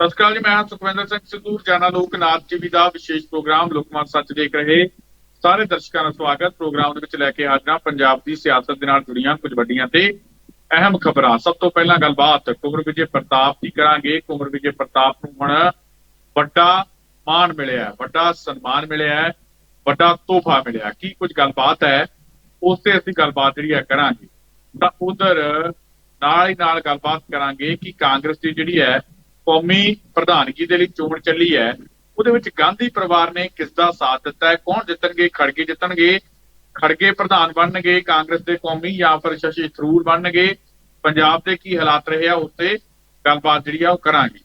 ਸਤਿ ਸ਼੍ਰੀ ਅਕਾਲ ਜੀ। ਮੈਂ ਹਾਂ ਸੁਖਵਿੰਦਰ ਸਿੰਘ ਸਿੱਧੂ। ਰੋਜ਼ਾਨਾ ਲੋਕ ਨਾਥ ਟੀਵੀ ਦਾ ਵਿਸ਼ੇਸ਼ ਪ੍ਰੋਗਰਾਮ ਲੋਕਮਤ ਸੱਚ ਦੇਖ ਰਹੇ ਸਾਰੇ ਦਰਸ਼ਕਾਂ ਦਾ ਸਵਾਗਤ। ਪ੍ਰੋਗਰਾਮ ਦੇ ਵਿੱਚ ਲੈ ਕੇ ਹਾਜ਼ਰ ਹਾਂ ਪੰਜਾਬ ਦੀ ਸਿਆਸਤ ਦੇ ਨਾਲ ਜੁੜੀਆਂ ਕੁਝ ਵੱਡੀਆਂ ਤੇ ਅਹਿਮ ਖਬਰਾਂ। ਸਭ ਤੋਂ ਪਹਿਲਾਂ ਗੱਲਬਾਤ ਕੁੰਵਰ ਵਿਜੇ ਪ੍ਰਤਾਪ ਦੀ ਕਰਾਂਗੇ। ਕੁੰਵਰ ਵਿਜੇ ਪ੍ਰਤਾਪ ਨੂੰ ਹੁਣ ਵੱਡਾ ਮਾਣ ਮਿਲਿਆ, ਵੱਡਾ ਸਨਮਾਨ ਮਿਲਿਆ, ਵੱਡਾ ਤੋਹਫਾ ਮਿਲਿਆ। ਕੀ ਕੁਝ ਗੱਲਬਾਤ ਹੈ, ਉਸ ਤੇ ਅਸੀਂ ਗੱਲਬਾਤ ਜਿਹੜੀ ਹੈ ਕਰਾਂਗੇ। ਤਾਂ ਉਧਰ ਨਾਲ ਹੀ ਨਾਲ ਗੱਲਬਾਤ ਕਰਾਂਗੇ ਕਿ ਕਾਂਗਰਸ ਦੀ ਜਿਹੜੀ ਹੈ ਕੌਮੀ ਪ੍ਰਧਾਨਗੀ ਦੇ ਲਈ ਚੋਣ ਚੱਲੀ ਹੈ, ਉਹਦੇ ਵਿੱਚ ਗਾਂਧੀ ਪਰਿਵਾਰ ਨੇ ਕਿਸ ਦਾ ਸਾਥ ਦਿੱਤਾ ਹੈ, ਕੌਣ ਜਿੱਤਣਗੇ? ਖੜਗੇ ਜਿੱਤਣਗੇ, ਖੜਗੇ ਪ੍ਰਧਾਨ ਬਣਨਗੇ ਕਾਂਗਰਸ ਦੇ ਕੌਮੀ, ਜਾਂ ਫਿਰ ਸ਼ਸ਼ੀ ਥਰੂਰ ਬਣਨਗੇ? ਪੰਜਾਬ ਦੇ ਕੀ ਹਾਲਾਤ ਰਹੇ ਆ, ਉਸ ਤੇ ਗੱਲਬਾਤ ਜਿਹੜੀ ਆ ਉਹ ਕਰਾਂਗੇ।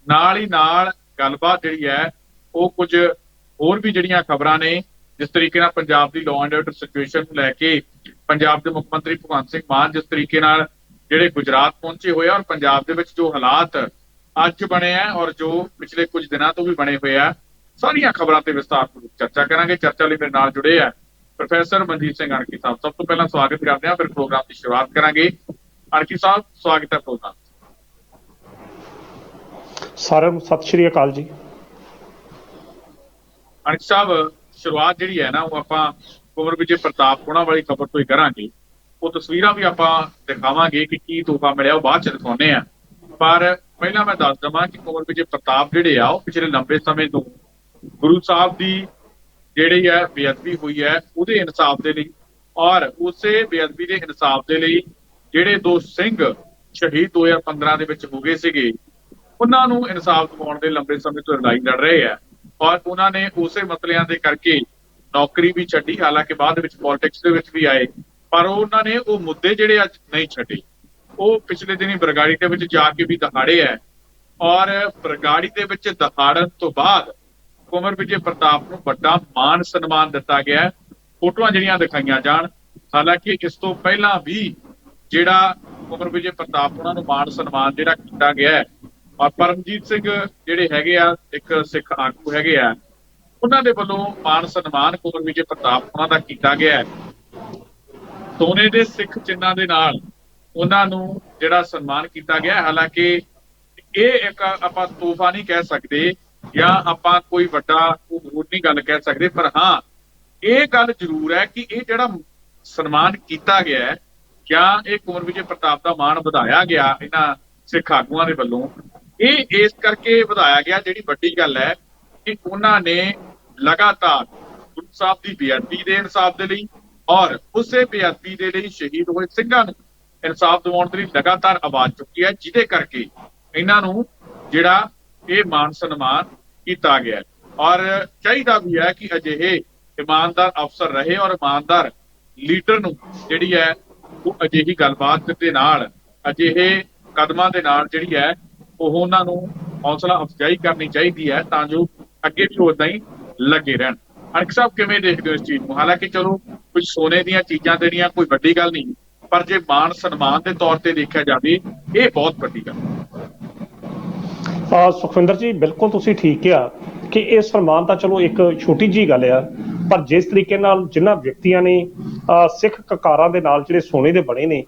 ਨਾਲ ਹੀ ਨਾਲ ਗੱਲਬਾਤ ਜਿਹੜੀ ਹੈ ਉਹ ਕੁਝ ਹੋਰ ਵੀ ਜਿਹੜੀਆਂ ਖਬਰਾਂ ਨੇ, ਜਿਸ ਤਰੀਕੇ ਨਾਲ ਪੰਜਾਬ ਦੀ ਲਾਅ ਐਂਡ ਆਰਡਰ ਸਿਚੁਏਸ਼ਨ ਨੂੰ ਲੈ ਕੇ ਪੰਜਾਬ ਦੇ ਮੁੱਖ ਮੰਤਰੀ ਭਗਵੰਤ ਸਿੰਘ ਮਾਨ ਜਿਸ ਤਰੀਕੇ ਨਾਲ ਜਿਹੜੇ ਗੁਜਰਾਤ ਪਹੁੰਚੇ ਹੋਏ ਆ, ਔਰ ਪੰਜਾਬ ਦੇ ਵਿੱਚ ਜੋ ਹਾਲਾਤ ਅੱਜ ਬਣੇ ਆ ਔਰ ਜੋ ਪਿਛਲੇ ਕੁਝ ਦਿਨਾਂ ਤੋਂ ਵੀ ਬਣੇ ਹੋਏ ਆ, ਸਾਰੀਆਂ ਖਬਰਾਂ ਤੇ ਵਿਸਤਾਰਪੂਰਵਕ ਚਰਚਾ ਕਰਾਂਗੇ। ਚਰਚਾ ਲਈ ਮੇਰੇ ਨਾਲ ਜੁੜੇ ਆ ਪ੍ਰੋਫੈਸਰ ਮਨਜੀਤ ਸਿੰਘ ਅਣਖੀ ਸਾਹਿਬ। ਸਭ ਤੋਂ ਪਹਿਲਾਂ ਸਵਾਗਤ ਕਰਦੇ ਹਾਂ, ਫਿਰ ਪ੍ਰੋਗਰਾਮ ਦੀ ਸ਼ੁਰੂਆਤ ਕਰਾਂਗੇ। ਅਣਖੀ ਸਾਹਿਬ, ਸਵਾਗਤ ਹੈ ਪ੍ਰੋਗਰਾਮ। ਸਾਰਿਆਂ ਨੂੰ ਸਤਿ ਸ਼੍ਰੀ ਅਕਾਲ ਜੀ। ਅਣਖੀ ਸਾਹਿਬ, ਸ਼ੁਰੂਆਤ ਜਿਹੜੀ ਹੈ ਨਾ ਉਹ ਆਪਾਂ ਕੁੰਵਰ ਵਿਜੇ ਪ੍ਰਤਾਪ ਹੋਣਾ ਵਾਲੀ ਖਬਰ ਤੋਂ ਹੀ ਕਰਾਂਗੇ। ਉਹ ਤਸਵੀਰਾਂ ਵੀ ਆਪਾਂ ਦਿਖਾਵਾਂਗੇ ਕਿ ਕੀ ਤੋਹਫਾ ਮਿਲਿਆ, ਉਹ ਬਾਅਦ ਚ ਦਿਖਾਉਂਦੇ ਆ। ਪਰ ਪਹਿਲਾਂ ਮੈਂ ਦੱਸ ਦੇਵਾਂ ਕਿ ਕੁੰਵਰ ਵਿਜੇ ਪ੍ਰਤਾਪ ਜਿਹੜੇ ਆ ਉਹ ਪਿਛਲੇ ਲੰਬੇ ਸਮੇਂ ਤੋਂ ਗੁਰੂ ਸਾਹਿਬ ਦੀ ਜਿਹੜੀ ਹੈ ਬੇਅਦਬੀ ਹੋਈ ਹੈ ਉਹਦੇ ਇਨਸਾਫ ਦੇ ਲਈ, ਔਰ ਉਸੇ ਬੇਅਦਬੀ ਦੇ ਇਨਸਾਫ ਦੇ ਲਈ ਜਿਹੜੇ ਦੋ ਸਿੰਘ ਸ਼ਹੀਦ 2015 ਦੇ ਵਿੱਚ ਹੋ ਗਏ ਸੀਗੇ, ਉਹਨਾਂ ਨੂੰ ਇਨਸਾਫ ਦਿਵਾਉਣ ਦੇ ਲੰਬੇ ਸਮੇਂ ਤੋਂ ਲੜਾਈ ਲੜ ਰਹੇ ਆ। ਔਰ ਉਹਨਾਂ ਨੇ ਉਸੇ ਮਸਲਿਆਂ ਦੇ ਕਰਕੇ ਨੌਕਰੀ ਵੀ ਛੱਡੀ, ਹਾਲਾਂਕਿ ਬਾਅਦ ਵਿੱਚ ਪੋਲਿਟਿਕਸ ਦੇ ਵਿੱਚ ਵੀ ਆਏ, ਪਰ ਉਹਨਾਂ ਨੇ ਉਹ ਮੁੱਦੇ ਜਿਹੜੇ ਅੱਜ ਨਹੀਂ ਛੱਡੇ। ਉਹ ਪਿਛਲੇ ਦਿਨੀ ਬਰਗਾੜੀ ਦੇ ਵਿੱਚ ਜਾ ਕੇ ਵੀ ਦਹਾੜੇ ਹੈ, ਔਰ ਬਰਗਾੜੀ ਦੇ ਵਿੱਚ ਦਹਾੜਨ ਤੋਂ ਬਾਅਦ ਕੁੰਵਰ ਵਿਜੇ ਪ੍ਰਤਾਪ ਨੂੰ ਵੱਡਾ ਮਾਨ ਸਨਮਾਨ ਦਿੱਤਾ ਗਿਆ। ਫੋਟੋਆਂ ਜਿਹੜੀਆਂ ਦਿਖਾਈਆਂ ਜਾਣ, ਹਾਲਾਂਕਿ ਇਸ ਤੋਂ ਪਹਿਲਾਂ ਵੀ ਜਿਹੜਾ ਕੁੰਵਰ ਵਿਜੇ ਪ੍ਰਤਾਪ ਉਹਨਾਂ ਨੂੰ ਮਾਨ ਸਨਮਾਨ ਜਿਹੜਾ ਕੀਤਾ ਗਿਆ ਹੈ, ਔਰ ਪਰਮਜੀਤ ਸਿੰਘ ਜਿਹੜੇ ਹੈਗੇ ਆ ਇੱਕ ਸਿੱਖ ਆਗੂ ਹੈਗੇ ਆ, ਉਹਨਾਂ ਦੇ ਵੱਲੋਂ ਮਾਨ ਸਨਮਾਨ ਕੁੰਵਰ ਵਿਜੇ ਪ੍ਰਤਾਪ ਉਹਨਾਂ ਦਾ ਕੀਤਾ ਗਿਆ ਹੈ। ਸੋਨੇ ਦੇ ਸਿੱਖ ਚਿੰਨ੍ਹਾਂ ਦੇ ਨਾਲ ਉਹਨਾਂ ਨੂੰ ਜਿਹੜਾ ਸਨਮਾਨ ਕੀਤਾ ਗਿਆ। ਹਾਲਾਂਕਿ ਇਹ ਇੱਕ ਆਪਾਂ ਤੋਹਫਾ ਨਹੀਂ ਕਹਿ ਸਕਦੇ ਜਾਂ ਆਪਾਂ ਕੋਈ ਵੱਡਾ ਹੋਰ ਨਹੀਂ ਗੱਲ ਕਹਿ ਸਕਦੇ, ਪਰ ਹਾਂ ਇਹ ਗੱਲ ਜ਼ਰੂਰ ਹੈ ਕਿ ਇਹ ਜਿਹੜਾ ਸਨਮਾਨ ਕੀਤਾ ਗਿਆ ਹੈ ਜਾਂ ਇਹ ਕੁੰਵਰ ਵਿਜੇ ਪ੍ਰਤਾਪ ਦਾ ਮਾਣ ਵਧਾਇਆ ਗਿਆ ਇਹਨਾਂ ਸਿੱਖ ਆਗੂਆਂ ਦੇ ਵੱਲੋਂ, ਇਹ ਇਸ ਕਰਕੇ ਵਧਾਇਆ ਗਿਆ, ਜਿਹੜੀ ਵੱਡੀ ਗੱਲ ਹੈ ਕਿ ਉਹਨਾਂ ਨੇ ਲਗਾਤਾਰ ਗੁਰੂ ਸਾਹਿਬ ਦੀ ਬੇਅਦਬੀ ਦੇ ਇਨਸਾਫ ਦੇ ਲਈ ਔਰ ਉਸੇ ਬੇਅਦਬੀ ਦੇ ਲਈ ਸ਼ਹੀਦ ਹੋਏ ਸਿੰਘਾਂ ਨੂੰ ਇਨਸਾਫ ਦਿਵਾਉਣ ਦੇ ਲਈ ਲਗਾਤਾਰ ਆਵਾਜ਼ ਚੁੱਕੀ ਹੈ, ਜਿਹਦੇ ਕਰਕੇ ਇਹਨਾਂ ਨੂੰ ਜਿਹੜਾ ਇਹ ਮਾਨ ਸਨਮਾਨ ਕੀਤਾ ਗਿਆ। ਔਰ ਚਾਹੀਦਾ ਵੀ ਹੈ ਕਿ ਅਜਿਹੇ ਇਮਾਨਦਾਰ ਅਫਸਰ ਰਹੇ ਔਰ ਇਮਾਨਦਾਰ ਲੀਡਰ ਨੂੰ ਜਿਹੜੀ ਹੈ ਉਹ ਅਜਿਹੀ ਗੱਲਬਾਤ ਦੇ ਨਾਲ, ਅਜਿਹੇ ਕਦਮਾਂ ਦੇ ਨਾਲ ਜਿਹੜੀ ਹੈ ਉਹ ਉਹਨਾਂ ਨੂੰ ਹੌਸਲਾ ਅਫਜ਼ਾਈ ਕਰਨੀ ਚਾਹੀਦੀ ਹੈ, ਤਾਂ ਜੋ ਅੱਗੇ ਵੀ ਉਦਾਂ ਹੀ ਲੱਗੇ ਰਹਿਣ। ਅਣਖ ਸਾਹਿਬ, ਕਿਵੇਂ ਦੇਖਦੇ ਹੋ ਇਸ ਚੀਜ਼ ਨੂੰ? ਹਾਲਾਂਕਿ ਚਲੋ ਕੁਝ ਸੋਨੇ ਦੀਆਂ ਚੀਜ਼ਾਂ ਦੇਣੀਆਂ ਕੋਈ ਵੱਡੀ ਗੱਲ ਨਹੀਂ, ਪਰ ਜੇ ਮਾਨ ਸਨਮਾਨ ਦੇ ਤੌਰ ਤੇ ਦੇਖਿਆ ਜਾਵੇ ਇਹ ਬਹੁਤ ਵੱਡੀ ਗੱਲ ਹੈ। ਸੁਖਵਿੰਦਰ ਜੀ, ਬਿਲਕੁਲ ਤੁਸੀਂ ਠੀਕ ਕਿਹਾ ਕਿ ਇਹ ਸਨਮਾਨ ਤਾਂ ਚਲੋ ਇੱਕ ਛੋਟੀ ਜਿਹੀ ਗੱਲ ਆ, ਪਰ ਜਿਸ ਤਰੀਕੇ ਨਾਲ ਜਿਨ੍ਹਾਂ ਵਿਅਕਤੀਆਂ ਨੇ ਸਿੱਖ ਕਕਾਰਾਂ ਦੇ ਨਾਲ ਜਿਹੜੇ ਸੋਨੇ ਦੇ ਬਣੇ ਨੇ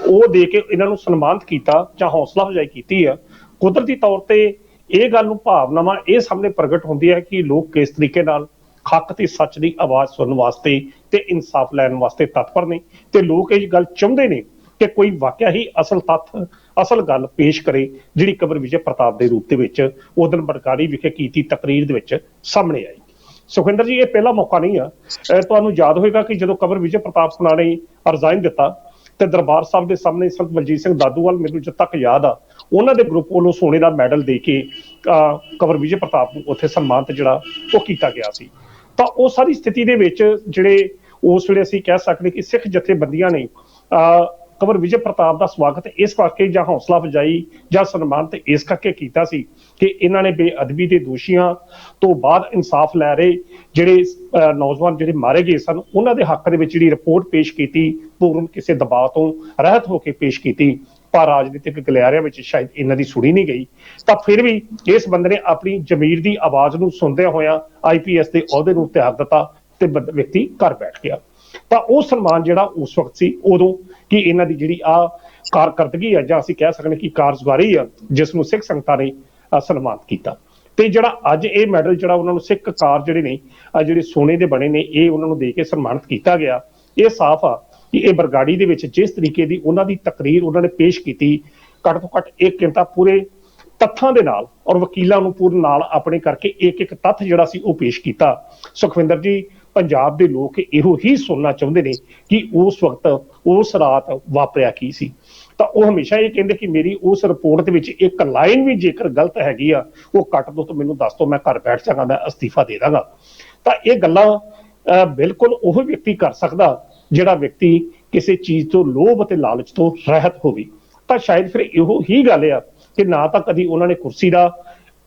ਉਹ ਦੇ ਕੇ ਇਹਨਾਂ ਨੂੰ ਸਨਮਾਨਿਤ ਕੀਤਾ ਜਾਂ ਹੌਸਲਾ ਅਫਜ਼ਾਈ ਕੀਤੀ ਆ, ਕੁਦਰਤੀ ਤੌਰ ਤੇ ਇਹ ਗੱਲ ਨੂੰ ਭਾਵਨਾਵਾਂ ਇਹ ਸਾਹਮਣੇ ਪ੍ਰਗਟ ਹੁੰਦੀ ਹੈ ਕਿ ਲੋਕ ਕਿਸ ਤਰੀਕੇ ਨਾਲ ਹੱਕ ਤੇ ਸੱਚ ਦੀ ਆਵਾਜ਼ ਸੁਣਨ ਵਾਸਤੇ ਤੇ ਇਨਸਾਫ ਲੈਣ ਵਾਸਤੇ ਤਤਪਰ ਨੇ, ਤੇ ਲੋਕ ਇਹ ਗੱਲ ਚਾਹੁੰਦੇ ਨੇ ਕਿ ਕੋਈ ਵਾਕਿਆ ਹੀ ਅਸਲ ਤੱਥ, ਅਸਲ ਗੱਲ ਪੇਸ਼ ਕਰੇ, ਜਿਹੜੀ ਕੁੰਵਰ ਵਿਜੇ ਪ੍ਰਤਾਪ ਦੇ ਰੂਪ ਦੇ ਵਿੱਚ ਉਸ ਦਿਨ ਬਰਗਾੜੀ ਵਿਖੇ ਕੀਤੀ ਤਕਰੀਰ ਦੇ ਵਿੱਚ ਸਾਹਮਣੇ ਆਈ। ਸੁਖਵਿੰਦਰ ਜੀ, ਇਹ ਪਹਿਲਾ ਮੌਕਾ ਨਹੀਂ ਆ। ਤੁਹਾਨੂੰ ਯਾਦ ਹੋਏਗਾ ਕਿ ਜਦੋਂ ਕੁੰਵਰ ਵਿਜੇ ਪ੍ਰਤਾਪ ਸਨਾ ਨੇ ਰਿਜ਼ਾਈਨ ਦਿੱਤਾ ਤੇ ਦਰਬਾਰ ਸਾਹਿਬ ਦੇ ਸਾਹਮਣੇ ਸੰਤ ਮਨਜੀਤ ਸਿੰਘ ਦਾਦੂਵਾਲ, ਮੈਨੂੰ ਜਦ ਤੱਕ ਯਾਦ ਆ, ਉਹਨਾਂ ਦੇ ਗਰੁੱਪ ਵੱਲੋਂ ਸੋਨੇ ਦਾ ਮੈਡਲ ਦੇ ਕੇ ਕੁੰਵਰ ਵਿਜੇ ਪ੍ਰਤਾਪ ਨੂੰ ਉੱਥੇ ਸਨਮਾਨਿਤ ਜਿਹੜਾ ਉਹ ਕੀਤਾ ਗਿਆ ਸੀ। ਤਾਂ ਉਹ ਸਾਰੀ ਸਥਿਤੀ ਦੇ ਵਿੱਚ ਜਿਹੜੇ ਉਸ ਵੇਲੇ ਅਸੀਂ ਕਹਿ ਸਕਦੇ ਕਿ ਸਿੱਖ ਜਥੇਬੰਦੀਆਂ ਨੇ ਕੁੰਵਰ ਵਿਜੇ ਪ੍ਰਤਾਪ ਦਾ ਸਵਾਗਤ ਇਸ ਕਰਕੇ ਜਾਂ ਹੌਸਲਾ ਅਫਜ਼ਾਈ ਜਾਂ ਸਨਮਾਨ ਤੇ ਇਸ ਕਰਕੇ ਕੀਤਾ ਸੀ ਕਿ ਇਹਨਾਂ ਨੇ ਬੇਅਦਬੀ ਦੇ ਦੋਸ਼ੀਆਂ ਤੋਂ ਬਾਅਦ ਇਨਸਾਫ ਲੈ ਰਹੇ ਜਿਹੜੇ ਨੌਜਵਾਨ ਜਿਹੜੇ ਮਾਰੇ ਗਏ ਸਨ, ਉਹਨਾਂ ਦੇ ਹੱਕ ਦੇ ਵਿੱਚ ਜਿਹੜੀ ਰਿਪੋਰਟ ਪੇਸ਼ ਕੀਤੀ, ਪੂਰਨ ਕਿਸੇ ਦਬਾਅ ਤੋਂ ਰਹਿਤ ਹੋ ਕੇ ਪੇਸ਼ ਕੀਤੀ, ਪਰ ਰਾਜਨੀਤਿਕ ਗਲਿਆਰਿਆਂ ਵਿੱਚ ਸ਼ਾਇਦ ਇਹਨਾਂ ਦੀ ਸੁਣੀ ਨਹੀਂ ਗਈ। ਤਾਂ ਫਿਰ ਵੀ ਇਸ ਬੰਦੇ ਨੇ ਆਪਣੀ ਜ਼ਮੀਰ ਦੀ ਆਵਾਜ਼ ਨੂੰ ਸੁਣਦਿਆਂ ਹੋਇਆਂ IPS ਦੇ ਅਹੁਦੇ ਨੂੰ ਤਿਆਗ ਦਿੱਤਾ ਤੇ ਵਿਅਕਤੀ ਘਰ ਬੈਠ ਗਿਆ। ਤਾਂ ਉਹ ਸਨਮਾਨ ਜਿਹੜਾ ਉਸ ਵਕਤ ਸੀ, ਉਦੋਂ ਕਿ ਇਹਨਾਂ ਦੀ ਜਿਹੜੀ ਕਾਰਕਰਦਗੀ ਹੈ ਜਾਂ ਅਸੀਂ ਕਹਿ ਸਕਦੇ ਕਿ ਕਾਰਗੁਜ਼ਾਰੀ ਆ, ਜਿਸ ਨੂੰ ਸਿੱਖ ਸੰਗਤਾਂ ਨੇ ਸਨਮਾਨਿਤ ਕੀਤਾ। ਤੇ ਜਿਹੜਾ ਅੱਜ ਇਹ ਮੈਡਲ ਜਿਹੜਾ ਉਹਨਾਂ ਨੂੰ ਸਿੱਖ ਕਕਾਰ ਜਿਹੜੇ ਨੇ ਜਿਹੜੇ ਸੋਨੇ ਦੇ ਬਣੇ ਨੇ ਇਹ ਉਹਨਾਂ ਨੂੰ ਦੇ ਕੇ ਸਨਮਾਨਿਤ ਕੀਤਾ ਗਿਆ। ਇਹ ਸਾਫ਼ ਆ ਕਿ ਇਹ ਬਰਗਾੜੀ ਦੇ ਵਿੱਚ ਜਿਸ ਤਰੀਕੇ ਦੀ ਉਹਨਾਂ ਦੀ ਤਕਰੀਰ ਉਹਨਾਂ ਨੇ ਪੇਸ਼ ਕੀਤੀ, ਘੱਟ ਤੋਂ ਘੱਟ ਇੱਕ ਘੰਟਾ ਪੂਰੇ ਤੱਥਾਂ ਦੇ ਨਾਲ ਔਰ ਵਕੀਲਾਂ ਨੂੰ ਪੂਰੇ ਨਾਲ ਆਪਣੇ ਕਰਕੇ ਇੱਕ ਇੱਕ ਤੱਥ ਜਿਹੜਾ ਸੀ ਉਹ ਪੇਸ਼ ਕੀਤਾ। ਸੁਖਵਿੰਦਰ ਜੀ, ਪੰਜਾਬ ਦੇ ਲੋਕ ਇਹੋ ਹੀ ਸੁਣਨਾ ਚਾਹੁੰਦੇ ਨੇ ਕਿ ਉਸ ਵਕਤ ਉਸ ਰਾਤ ਵਾਪਰਿਆ ਕੀ ਸੀ। ਤਾਂ ਉਹ ਹਮੇਸ਼ਾ ਇਹ ਕਹਿੰਦੇ ਕਿ ਮੇਰੀ ਉਸ ਰਿਪੋਰਟ ਦੇ ਵਿੱਚ ਇੱਕ ਲਾਈਨ ਵੀ ਜੇਕਰ ਗਲਤ ਹੈਗੀ ਆ ਉਹ ਕੱਟ ਦੋ ਤਾਂ ਮੈਨੂੰ ਦੱਸ ਦੋ, ਮੈਂ ਘਰ ਬੈਠ ਜਾਵਾਂਗਾ, ਮੈਂ ਅਸਤੀਫਾ ਦੇ ਦਾਂਗਾ। ਤਾਂ ਇਹ ਗੱਲਾਂ ਬਿਲਕੁਲ ਉਹ ਵਿਅਕਤੀ ਕਰ ਸਕਦਾ ਜਿਹੜਾ ਵਿਅਕਤੀ ਕਿਸੇ ਚੀਜ਼ ਤੋਂ ਲੋਭ ਅਤੇ ਲਾਲਚ ਤੋਂ ਰਹਿਤ ਹੋਵੇ। ਤਾਂ ਸ਼ਾਇਦ ਫਿਰ ਇਹੋ ਹੀ ਗੱਲ ਆ ਕਿ ਨਾ ਤਾਂ ਕਦੀ ਉਹਨਾਂ ਨੇ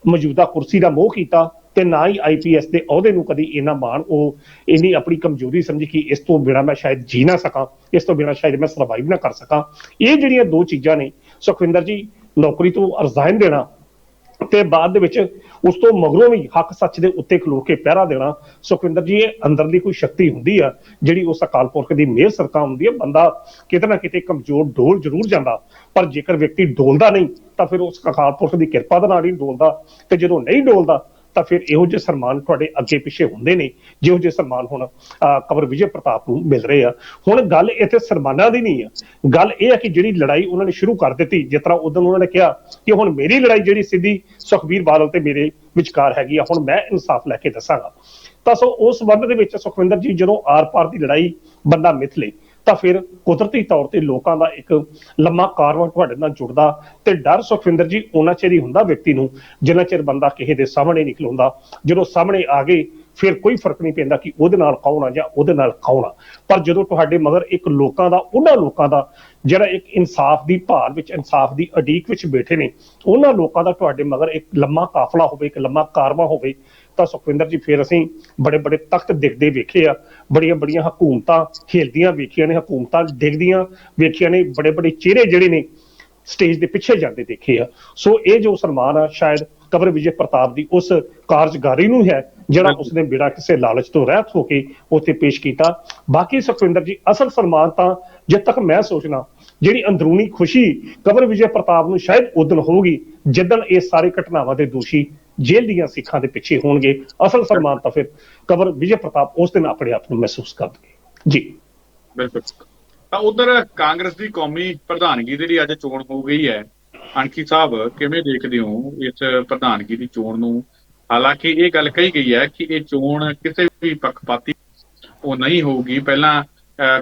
ਮੌਜੂਦਾ ਕੁਰਸੀ ਦਾ ਮੋਹ ਕੀਤਾ ਤੇ ਨਾ ਹੀ IPS ਦੇ ਅਹੁਦੇ ਨੂੰ ਕਦੀ ਇੰਨਾ ਮਾਣ ਉਹ ਇੰਨੀ ਆਪਣੀ ਕਮਜ਼ੋਰੀ ਸਮਝੀ ਕਿ ਇਸ ਤੋਂ ਬਿਨਾਂ ਮੈਂ ਸ਼ਾਇਦ ਜੀ ਨਾ ਸਕਾਂ, ਇਸ ਤੋਂ ਬਿਨਾਂ ਸ਼ਾਇਦ ਮੈਂ ਸਰਵਾਈਵ ਨਾ ਕਰ ਸਕਾਂ। ਇਹ ਜਿਹੜੀਆਂ ਦੋ ਚੀਜ਼ਾਂ ਨੇ ਸੁਖਵਿੰਦਰ ਜੀ, ਨੌਕਰੀ ਤੋਂ ਰਿਜ਼ਾਈਨ ਦੇਣਾ ਤੇ ਬਾਅਦ ਦੇ ਵਿੱਚ ਉਸ ਤੋਂ ਮਗਰੋਂ ਵੀ ਹੱਕ ਸੱਚ ਦੇ ਉੱਤੇ ਖਲੋ ਕੇ ਪਹਿਰਾ ਦੇਣਾ, ਸੁਖਵਿੰਦਰ ਜੀ ਇਹ ਅੰਦਰਲੀ ਕੋਈ ਸ਼ਕਤੀ ਹੁੰਦੀ ਆ ਜਿਹੜੀ ਉਸ ਅਕਾਲ ਪੁਰਖ ਦੀ ਮਿਹਰ ਸਰਕਾ ਹੁੰਦੀ ਹੈ। ਬੰਦਾ ਕਿਤੇ ਨਾ ਕਿਤੇ ਕਮਜ਼ੋਰ ਡੋਲ ਜ਼ਰੂਰ ਜਾਂਦਾ, ਪਰ ਜੇਕਰ ਵਿਅਕਤੀ ਡੋਲਦਾ ਨਹੀਂ ਤਾਂ ਫਿਰ ਉਸ ਅਕਾਲ ਪੁਰਖ ਦੀ ਕਿਰਪਾ ਦੇ ਨਾਲ ਹੀ ਡੋਲਦਾ। ਤੇ ਜਦੋਂ ਨਹੀਂ ਡੋਲਦਾ ਤਾਂ ਫਿਰ ਇਹੋ ਜਿਹੇ ਸਨਮਾਨ ਤੁਹਾਡੇ ਅੱਗੇ ਪਿੱਛੇ ਹੁੰਦੇ ਨੇ ਜਿਹੋ ਜਿਹੇ ਸਨਮਾਨ ਹੁਣ ਕੰਵਰ ਵਿਜੇ ਪ੍ਰਤਾਪ ਨੂੰ ਮਿਲ ਰਹੇ ਆ। ਹੁਣ ਗੱਲ ਇੱਥੇ ਸਨਮਾਨਾਂ ਦੀ ਨਹੀਂ ਆ, ਗੱਲ ਇਹ ਹੈ ਕਿ ਜਿਹੜੀ ਲੜਾਈ ਉਹਨਾਂ ਨੇ ਸ਼ੁਰੂ ਕਰ ਦਿੱਤੀ, ਜਿਸ ਤਰ੍ਹਾਂ ਉਦੋਂ ਉਹਨਾਂ ਨੇ ਕਿਹਾ ਕਿ ਹੁਣ ਮੇਰੀ ਲੜਾਈ ਜਿਹੜੀ ਸਿੱਧੀ ਸੁਖਬੀਰ ਬਾਦਲ ਤੇ ਮੇਰੇ ਵਿਚਕਾਰ ਹੈਗੀ ਆ, ਹੁਣ ਮੈਂ ਇਨਸਾਫ ਲੈ ਕੇ ਦੱਸਾਂਗਾ। ਤਾਂ ਸੋ ਉਸ ਸੰਬੰਧ ਦੇ ਵਿੱਚ ਸੁਖਵਿੰਦਰ ਜੀ ਜਦੋਂ ਆਰ ਪਾਰ ਦੀ ਲੜਾਈ ਬੰਦਾ ਮਿਥ ਲੇ ਤਾਂ ਫਿਰ ਕੁਦਰਤੀ ਤੌਰ ਤੇ ਲੋਕਾਂ ਦਾ ਇੱਕ ਲੰਮਾ ਕਾਰਵਾਂ ਤੁਹਾਡੇ ਨਾਲ ਜੁੜਦਾ। ਤੇ ਡਰ ਸੁਖਵਿੰਦਰ ਜੀ ਉਹਨਾਂ ਚਿਰ ਹੀ ਹੁੰਦਾ ਵਿਅਕਤੀ ਨੂੰ ਜਿੰਨਾ ਚਿਰ ਬੰਦਾ ਕਿਸੇ ਦੇ ਸਾਹਮਣੇ ਨਹੀਂ ਖਲੋਂਦਾ। ਜਦੋਂ ਸਾਹਮਣੇ ਆ ਗਏ ਫਿਰ ਕੋਈ ਫਰਕ ਨਹੀਂ ਪੈਂਦਾ ਕਿ ਉਹਦੇ ਨਾਲ ਕੌਣ ਆ ਜਾਂ ਉਹਦੇ ਨਾਲ ਕੌਣ ਆ, ਪਰ ਜਦੋਂ ਤੁਹਾਡੇ ਮਗਰ ਇੱਕ ਲੋਕਾਂ ਦਾ, ਉਹਨਾਂ ਲੋਕਾਂ ਦਾ ਜਿਹੜਾ ਇੱਕ ਇਨਸਾਫ ਦੀ ਭਾਲ ਵਿੱਚ, ਇਨਸਾਫ ਦੀ ਉਡੀਕ ਵਿੱਚ ਬੈਠੇ ਨੇ, ਉਹਨਾਂ ਲੋਕਾਂ ਦਾ ਤੁਹਾਡੇ ਮਗਰ ਇੱਕ ਲੰਮਾ ਕਾਫਲਾ ਹੋਵੇ, ਇੱਕ ਲੰਮਾ ਕਾਰਵਾਂ ਹੋਵੇ, ਤਾਂ ਸੁਖਵਿੰਦਰ ਜੀ ਫਿਰ ਅਸੀਂ ਬੜੇ ਬੜੇ ਤਖਤ ਦਿਖਦੇ ਵੇਖੇ ਆ, ਬੜੀਆਂ ਬੜੀਆਂ ਹਕੂਮਤਾਂ ਹਿਲਦੀਆਂ ਵੇਖੀਆਂ ਨੇ, ਹਕੂਮਤਾਂ ਡਿੱਗਦੀਆਂ ਵੇਖੀਆਂ ਨੇ, ਬੜੇ ਬੜੇ ਚਿਹਰੇ ਜਿਹੜੇ ਨੇ ਸਟੇਜ ਦੇ ਪਿੱਛੇ ਜਾਂਦੇ ਦੇਖੇ ਆ। ਸੋ ਇਹ ਜੋ ਸਨਮਾਨ ਆ ਸ਼ਾਇਦ ਕੰਵਰ ਵਿਜੇ ਪ੍ਰਤਾਪ ਦੀ ਉਸ ਕਾਰਜਕਾਰੀ ਨੂੰ ਹੈ ਜਿਹੜਾ ਉਸਨੇ ਬਿਨਾਂ ਕਿਸੇ ਲਾਲਚ ਤੋਂ ਰਹਿਤ ਹੋ ਕੇ ਉੱਥੇ ਪੇਸ਼ ਕੀਤਾ। ਬਾਕੀ ਸੁਖਵਿੰਦਰ ਜੀ ਅਸਲ ਸਨਮਾਨ ਤਾਂ ਜਦ ਤੱਕ ਮੈਂ ਸੋਚਣਾ ਜਿਹੜੀ ਅੰਦਰੂਨੀ ਖੁਸ਼ੀ ਕੰਵਰ ਵਿਜੇ ਪ੍ਰਤਾਪ ਨੂੰ ਸ਼ਾਇਦ ਉਦਣ ਹੋਊਗੀ ਜਿੱਦਣ ਇਹ ਸਾਰੇ ਘਟਨਾਵਾਂ ਦੇ ਦੋਸ਼ੀ ਜੇਲ੍ਹ ਦੀਆਂ ਸਿੱਖਾਂ ਦੇ ਪਿੱਛੇ ਹੋਣਗੇ। ਅਸਲ ਸਨਮਾਨ ਤਾਂ ਫਿਰ ਕੰਵਰ ਵਿਜੇ ਪ੍ਰਤਾਪ ਉਸ ਦਿਨ ਆਪਣੇ ਆਪ ਨੂੰ ਮਹਿਸੂਸ ਕਰਨਗੇ। ਜੀ ਬਿਲਕੁਲ। ਤਾਂ ਉਧਰ ਕਾਂਗਰਸ ਦੀ ਕੌਮੀ ਪ੍ਰਧਾਨਗੀ ਦੀ ਜਿਹੜੀ ਅੱਜ ਚੋਣ ਹੋ ਗਈ ਹੈ, ਅਣਖੀ ਸਾਹਿਬ ਕਿਵੇਂ ਦੇਖਦੇ ਹੋ ਇਸ ਪ੍ਰਧਾਨਗੀ ਦੀ ਚੋਣ ਨੂੰ? ਹਾਲਾਂਕਿ ਇਹ ਗੱਲ ਕਹੀ ਗਈ ਹੈ ਕਿ ਇਹ ਚੋਣ ਕਿਸੇ ਵੀ ਪੱਖਪਾਤੀ ਉਹ ਨਹੀਂ ਹੋਊਗੀ। ਪਹਿਲਾਂ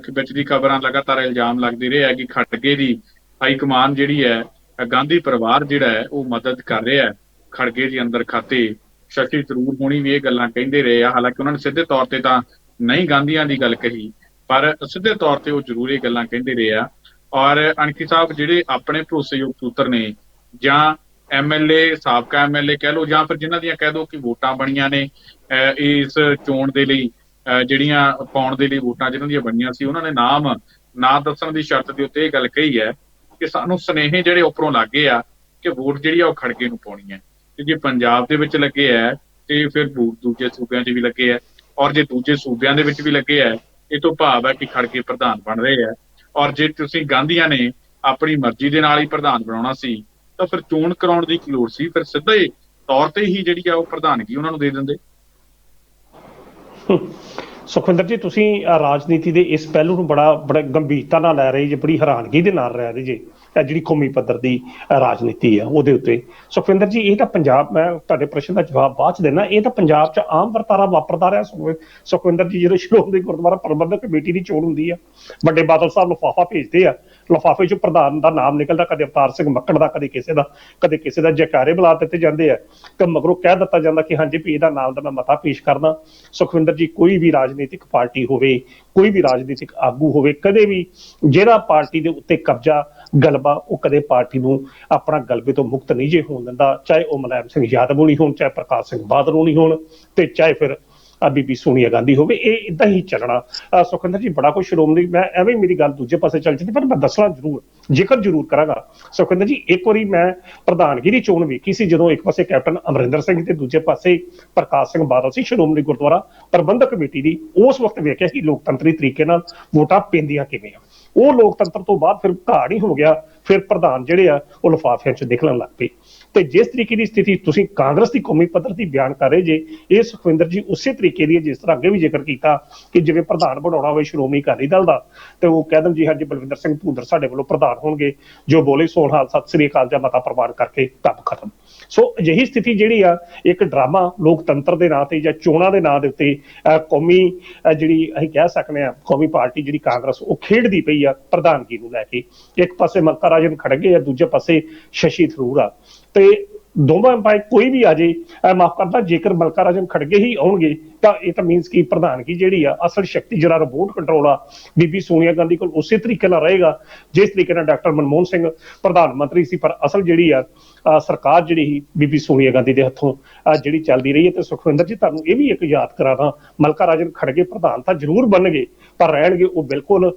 ਵਿੱਚ ਦੀ ਖਬਰਾਂ ਲਗਾਤਾਰ ਇਲਜ਼ਾਮ ਲੱਗਦੇ ਰਹੇ ਹੈ ਕਿ ਖੜਗੇ ਦੀ ਹਾਈਕਮਾਨ ਜਿਹੜੀ ਹੈ, ਗਾਂਧੀ ਪਰਿਵਾਰ ਜਿਹੜਾ ਹੈ ਉਹ ਮਦਦ ਕਰ ਰਿਹਾ ਹੈ ਖੜਗੇ ਦੇ ਅੰਦਰ ਖਾਤੇ। ਸ਼ਸ਼ੀ ਥਰੂਰ ਹੋਣੀ ਵੀ ਇਹ ਗੱਲਾਂ ਕਹਿੰਦੇ ਰਹੇ ਆ, ਹਾਲਾਂਕਿ ਉਹਨਾਂ ਨੇ ਸਿੱਧੇ ਤੌਰ ਤੇ ਤਾਂ ਨਹੀਂ ਗਾਂਧੀਆਂ ਦੀ ਗੱਲ ਕਹੀ, ਪਰ ਸਿੱਧੇ ਤੌਰ ਤੇ ਉਹ ਜ਼ਰੂਰ ਇਹ ਗੱਲਾਂ ਕਹਿੰਦੇ ਰਹੇ ਆ। ਔਰ ਅਣਖੀ ਸਾਹਿਬ ਜਿਹੜੇ ਆਪਣੇ ਭਰੋਸੇਯੋਗ ਸੂਤਰ ਨੇ ਜਾਂ MLA, ਸਾਬਕਾ MLA ਕਹਿ ਲਓ, ਜਾਂ ਫਿਰ ਜਿਨ੍ਹਾਂ ਦੀਆਂ ਕਹਿ ਦਿਓ ਕਿ ਵੋਟਾਂ ਬਣੀਆਂ ਨੇ ਇਸ ਚੋਣ ਦੇ ਲਈ, ਜਿਹੜੀਆਂ ਪਾਉਣ ਦੇ ਲਈ ਵੋਟਾਂ ਜਿਨ੍ਹਾਂ ਦੀਆਂ ਬਣੀਆਂ ਸੀ, ਉਹਨਾਂ ਨੇ ਨਾਮ ਨਾ ਦੱਸਣ ਦੀ ਸ਼ਰਤ ਦੇ ਉੱਤੇ ਇਹ ਗੱਲ ਕਹੀ ਹੈ ਕਿ ਸਾਨੂੰ ਸੁਨੇਹੇ ਜਿਹੜੇ ਉੱਪਰੋਂ ਲੱਗੇ ਆ ਕਿ ਵੋਟ ਜਿਹੜੀ ਆ ਉਹ ਖੜਗੇ ਨੂੰ ਪਾਉਣੀ ਹੈ। ਤੇ ਜੇ ਪੰਜਾਬ ਦੇ ਵਿੱਚ ਲੱਗੇ ਹੈ ਤੇ ਫਿਰ ਵੋਟ ਦੂਜੇ ਸੂਬਿਆਂ 'ਚ ਵੀ ਲੱਗੇ ਹੈ, ਔਰ ਜੇ ਦੂਜੇ ਸੂਬਿਆਂ ਦੇ ਵਿੱਚ ਵੀ ਲੱਗੇ ਹੈ, ਇਹ ਤੋਂ ਭਾਵ ਹੈ ਕਿ ਖੜਗੇ ਪ੍ਰਧਾਨ ਬਣ ਰਹੇ ਆ। ਔਰ ਜੇ ਤੁਸੀਂ ਗਾਂਧੀਆਂ ਨੇ ਆਪਣੀ ਮਰਜ਼ੀ ਦੇ ਨਾਲ ਹੀ ਪ੍ਰਧਾਨ ਬਣਾਉਣਾ ਸੀ ਤਾਂ ਫਿਰ ਚੋਣ ਕਰਾਉਣ ਦੀ ਕੀ ਲੋੜ ਸੀ? ਫਿਰ ਸਿੱਧੇ ਤੌਰ ਤੇ ਹੀ ਜਿਹੜੀ ਆ ਉਹ ਪ੍ਰਧਾਨਗੀ ਉਹਨਾਂ ਨੂੰ ਦੇ ਦਿੰਦੇ। ਸੁਖਵਿੰਦਰ ਜੀ, ਤੁਸੀਂ ਰਾਜਨੀਤੀ ਦੇ ਇਸ ਪਹਿਲੂ ਨੂੰ ਬੜਾ ਗੰਭੀਰਤਾ ਨਾਲ ਲੈ ਰਹੇ ਜੇ, ਬੜੀ ਹੈਰਾਨਗੀ ਦੇ ਨਾਲ ਲੈ ਰਹੇ ਜੇ। ਜਿਹੜੀ ਕੌਮੀ ਪੱਧਰ ਦੀ ਰਾਜਨੀਤੀ ਆ ਉਹਦੇ ਉੱਤੇ ਸੁਖਵਿੰਦਰ ਜੀ, ਇਹ ਤਾਂ ਪੰਜਾਬ, ਮੈਂ ਤੁਹਾਡੇ ਪ੍ਰਸ਼ਨ ਦਾ ਜਵਾਬ ਬਾਅਦ ਚ ਦੇਣਾ, ਇਹ ਤਾਂ ਪੰਜਾਬ 'ਚ ਆਮ ਵਰਤਾਰਾ ਵਾਪਰਦਾ ਰਿਹਾ ਸੁਖਵਿੰਦਰ ਜੀ। ਜਦੋਂ ਸ਼੍ਰੋਮਣੀ ਗੁਰਦੁਆਰਾ ਪ੍ਰਬੰਧਕ ਕਮੇਟੀ ਦੀ ਚੋਣ ਹੁੰਦੀ ਆ, ਵੱਡੇ ਬਾਦਲ ਸਾਹਿਬ ਲਿਫਾਫਾ ਭੇਜਦੇ ਆ, ਲਿਫਾਫੇ 'ਚ ਪ੍ਰਧਾਨ ਦਾ ਨਾਮ ਨਿਕਲਦਾ, ਕਦੇ ਅਵਤਾਰ ਸਿੰਘ ਮੱਕੜ ਦਾ, ਕਦੇ ਕਿਸੇ ਦਾ ਜੈਕਾਰੇ ਬੁਲਾ ਦਿੱਤੇ ਜਾਂਦੇ ਆ ਤੇ ਮਗਰੋਂ ਕਹਿ ਦਿੱਤਾ ਜਾਂਦਾ ਕਿ ਹਾਂਜੀ ਵੀ ਇਹਦਾ ਨਾਮ ਦਾ ਮੈਂ ਮਤਾ ਪੇਸ਼ ਕਰਦਾ। ਸੁਖਵਿੰਦਰ ਜੀ, ਕੋਈ ਵੀ ਰਾਜਨੀਤਿਕ ਪਾਰਟੀ ਹੋਵੇ, ਕੋਈ ਵੀ ਰਾਜਨੀਤਿਕ ਆਗੂ ਹੋਵੇ, ਕਦੇ ਵੀ ਜਿਹੜਾ ਪਾਰਟੀ ਦੇ ਉੱਤੇ ਕਬਜ਼ਾ ਗਲਬਾ ਉਹ ਕਦੇ ਪਾਰਟੀ ਨੂੰ ਆਪਣਾ ਗਲਬੇ ਤੋਂ ਮੁਕਤ ਨਹੀਂ ਜੇ ਹੋਣ ਦਿੰਦਾ, ਚਾਹੇ ਉਹ ਮੁਲਾਇਮ ਸਿੰਘ ਯਾਦਵ ਹੋਣੀ ਹੋਣ, ਚਾਹੇ ਪ੍ਰਕਾਸ਼ ਸਿੰਘ ਬਾਦਲ ਹੋਣੀ ਹੋਣ, ਤੇ ਚਾਹੇ ਫਿਰ ਬੀਬੀ ਸੋਨੀਆ ਗਾਂਧੀ ਹੋਵੇ। ਇਹ ਇਦਾਂ ਹੀ ਚੱਲਣਾ। ਸੁਖਵਿੰਦਰ ਜੀ, ਬੜਾ ਕੁਝ ਸ਼੍ਰੋਮਣੀ, ਮੈਂ ਐਵੇਂ ਮੇਰੀ ਗੱਲ ਦੂਜੇ ਪਾਸੇ ਚੱਲ ਜਾਂਦੀ, ਪਰ ਮੈਂ ਦੱਸਣਾ ਜ਼ਿਕਰ ਜ਼ਰੂਰ ਕਰਾਂਗਾ। ਸੁਖਵਿੰਦਰ ਜੀ, ਇੱਕ ਵਾਰੀ ਮੈਂ ਪ੍ਰਧਾਨਗੀ ਦੀ ਚੋਣ ਵੇਖੀ ਸੀ ਜਦੋਂ ਇੱਕ ਪਾਸੇ ਕੈਪਟਨ ਅਮਰਿੰਦਰ ਸਿੰਘ ਤੇ ਦੂਜੇ ਪਾਸੇ ਪ੍ਰਕਾਸ਼ ਸਿੰਘ ਬਾਦਲ ਸੀ ਸ਼੍ਰੋਮਣੀ ਗੁਰਦੁਆਰਾ ਪ੍ਰਬੰਧਕ ਕਮੇਟੀ ਦੀ। ਉਸ ਵਕਤ ਵੇਖਿਆ ਕਿ ਲੋਕਤੰਤਰੀ ਤਰੀਕੇ ਨਾਲ ਵੋਟਾਂ ਪੈਂਦੀਆਂ ਕਿਵੇਂ ਆ। ਉਹ ਲੋਕਤੰਤਰ ਤੋਂ ਬਾਅਦ ਫਿਰ ਘਾੜ ਹੀ ਹੋ ਗਿਆ, ਫਿਰ ਪ੍ਰਧਾਨ ਜਿਹੜੇ ਆ ਉਹ ਲਿਫਾਫਿਆਂ 'ਚ ਨਿਕਲਣ ਲੱਗ ਪਏ। ਤੇ ਜਿਸ ਤਰੀਕੇ ਦੀ ਸਥਿਤੀ ਤੁਸੀਂ ਕਾਂਗਰਸ ਦੀ ਕੌਮੀ ਪੱਧਰ ਦੀ ਬਿਆਨ ਕਰ ਰਹੇ ਜੇ, ਇਹ ਸੁਖਵਿੰਦਰ ਜੀ ਉਸੇ ਤਰੀਕੇ ਦੀ ਜਿਸ ਤਰ੍ਹਾਂ ਅੱਗੇ ਵੀ ਜ਼ਿਕਰ ਕੀਤਾ ਕਿ ਜਿਵੇਂ ਪ੍ਰਧਾਨ ਬਣਾਉਣਾ ਹੋਵੇ ਸ਼੍ਰੋਮਣੀ ਅਕਾਲੀ ਦਲ ਦਾ ਤੇ ਉਹ ਕਹਿ ਦੇਣ ਜੀ ਹਾਂਜੀ ਬਲਵਿੰਦਰ ਸਿੰਘ ਭੂੰਦੜ ਸਾਡੇ ਵੱਲੋਂ ਪ੍ਰਧਾਨ ਹੋਣਗੇ, ਜੋ ਬੋਲੇ ਸੋਣ ਹਾਲ ਸਤਿ ਸ੍ਰੀ ਅਕਾਲ ਜਾਂ ਮਤਾ ਪ੍ਰਵਾਨ ਕਰਕੇ ਕੰਮ ਖਤਮ। ਸੋ ਅਜਿਹੀ ਸਥਿਤੀ ਜਿਹੜੀ ਆ ਇੱਕ ਡਰਾਮਾ ਲੋਕਤੰਤਰ ਦੇ ਨਾਂ ਤੇ ਜਾਂ ਚੋਣਾਂ ਦੇ ਨਾਂ ਦੇ ਉੱਤੇ ਕੌਮੀ ਜਿਹੜੀ ਅਸੀਂ ਕਹਿ ਸਕਦੇ ਹਾਂ ਕੌਮੀ ਪਾਰਟੀ ਜਿਹੜੀ ਕਾਂਗਰਸ ਉਹ ਖੇਡਦੀ ਪਈ ਆ ਪ੍ਰਧਾਨਗੀ ਨੂੰ ਲੈ ਕੇ। ਇੱਕ ਪਾਸੇ ਮਲਕਾ ਰਾਜਨ ਖੜਗੇ ਆ, ਦੂਜੇ ਪਾਸੇ ਸ਼ਸ਼ੀ ਥਰੂਰ ਆ, ਤੇ ਦੋਵਾਂ ਭਾਈ ਕੋਈ ਵੀ ਆ ਜੇ ਮਾਫ ਕਰਦਾ ਜੇਕਰ ਮਲਕਾ ਰਾਜਨ ਖੜਗੇ ਹੀ ਆਉਣਗੇ ਤਾਂ ਇਹ ਤਾਂ ਮੀਨਸ ਕਿ ਪ੍ਰਧਾਨਗੀ ਜਿਹੜੀ ਆ ਅਸਲ ਸ਼ਕਤੀ ਜਿਹੜਾ ਰਿਮੋਟ ਕੰਟਰੋਲ ਆ ਬੀਬੀ ਸੋਨੀਆ ਗਾਂਧੀ ਕੋਲ ਉਸੇ ਤਰੀਕੇ ਨਾਲ ਰਹੇਗਾ ਜਿਸ ਤਰੀਕੇ ਨਾਲ ਡਾਕਟਰ ਮਨਮੋਹਨ ਸਿੰਘ ਪ੍ਰਧਾਨ ਮੰਤਰੀ ਸੀ, ਪਰ ਅਸਲ ਜਿਹੜੀ ਆ ਸਰਕਾਰ ਜਿਹੜੀ ਸੀ ਬੀਬੀ ਸੋਨੀਆ ਗਾਂਧੀ ਦੇ ਹੱਥੋਂ ਜਿਹੜੀ ਚੱਲਦੀ ਰਹੀ ਹੈ। ਤੇ ਸੁਖਵਿੰਦਰ ਜੀ ਤੁਹਾਨੂੰ ਇਹ ਵੀ ਇੱਕ ਯਾਦ ਕਰਾਣਾ, ਮਲਕਾ ਰਾਜਨ ਖੜਗੇ ਪ੍ਰਧਾਨ ਤਾਂ ਜ਼ਰੂਰ ਬਣਨਗੇ ਪਰ ਰਹਿਣਗੇ ਉਹ ਬਿਲਕੁਲ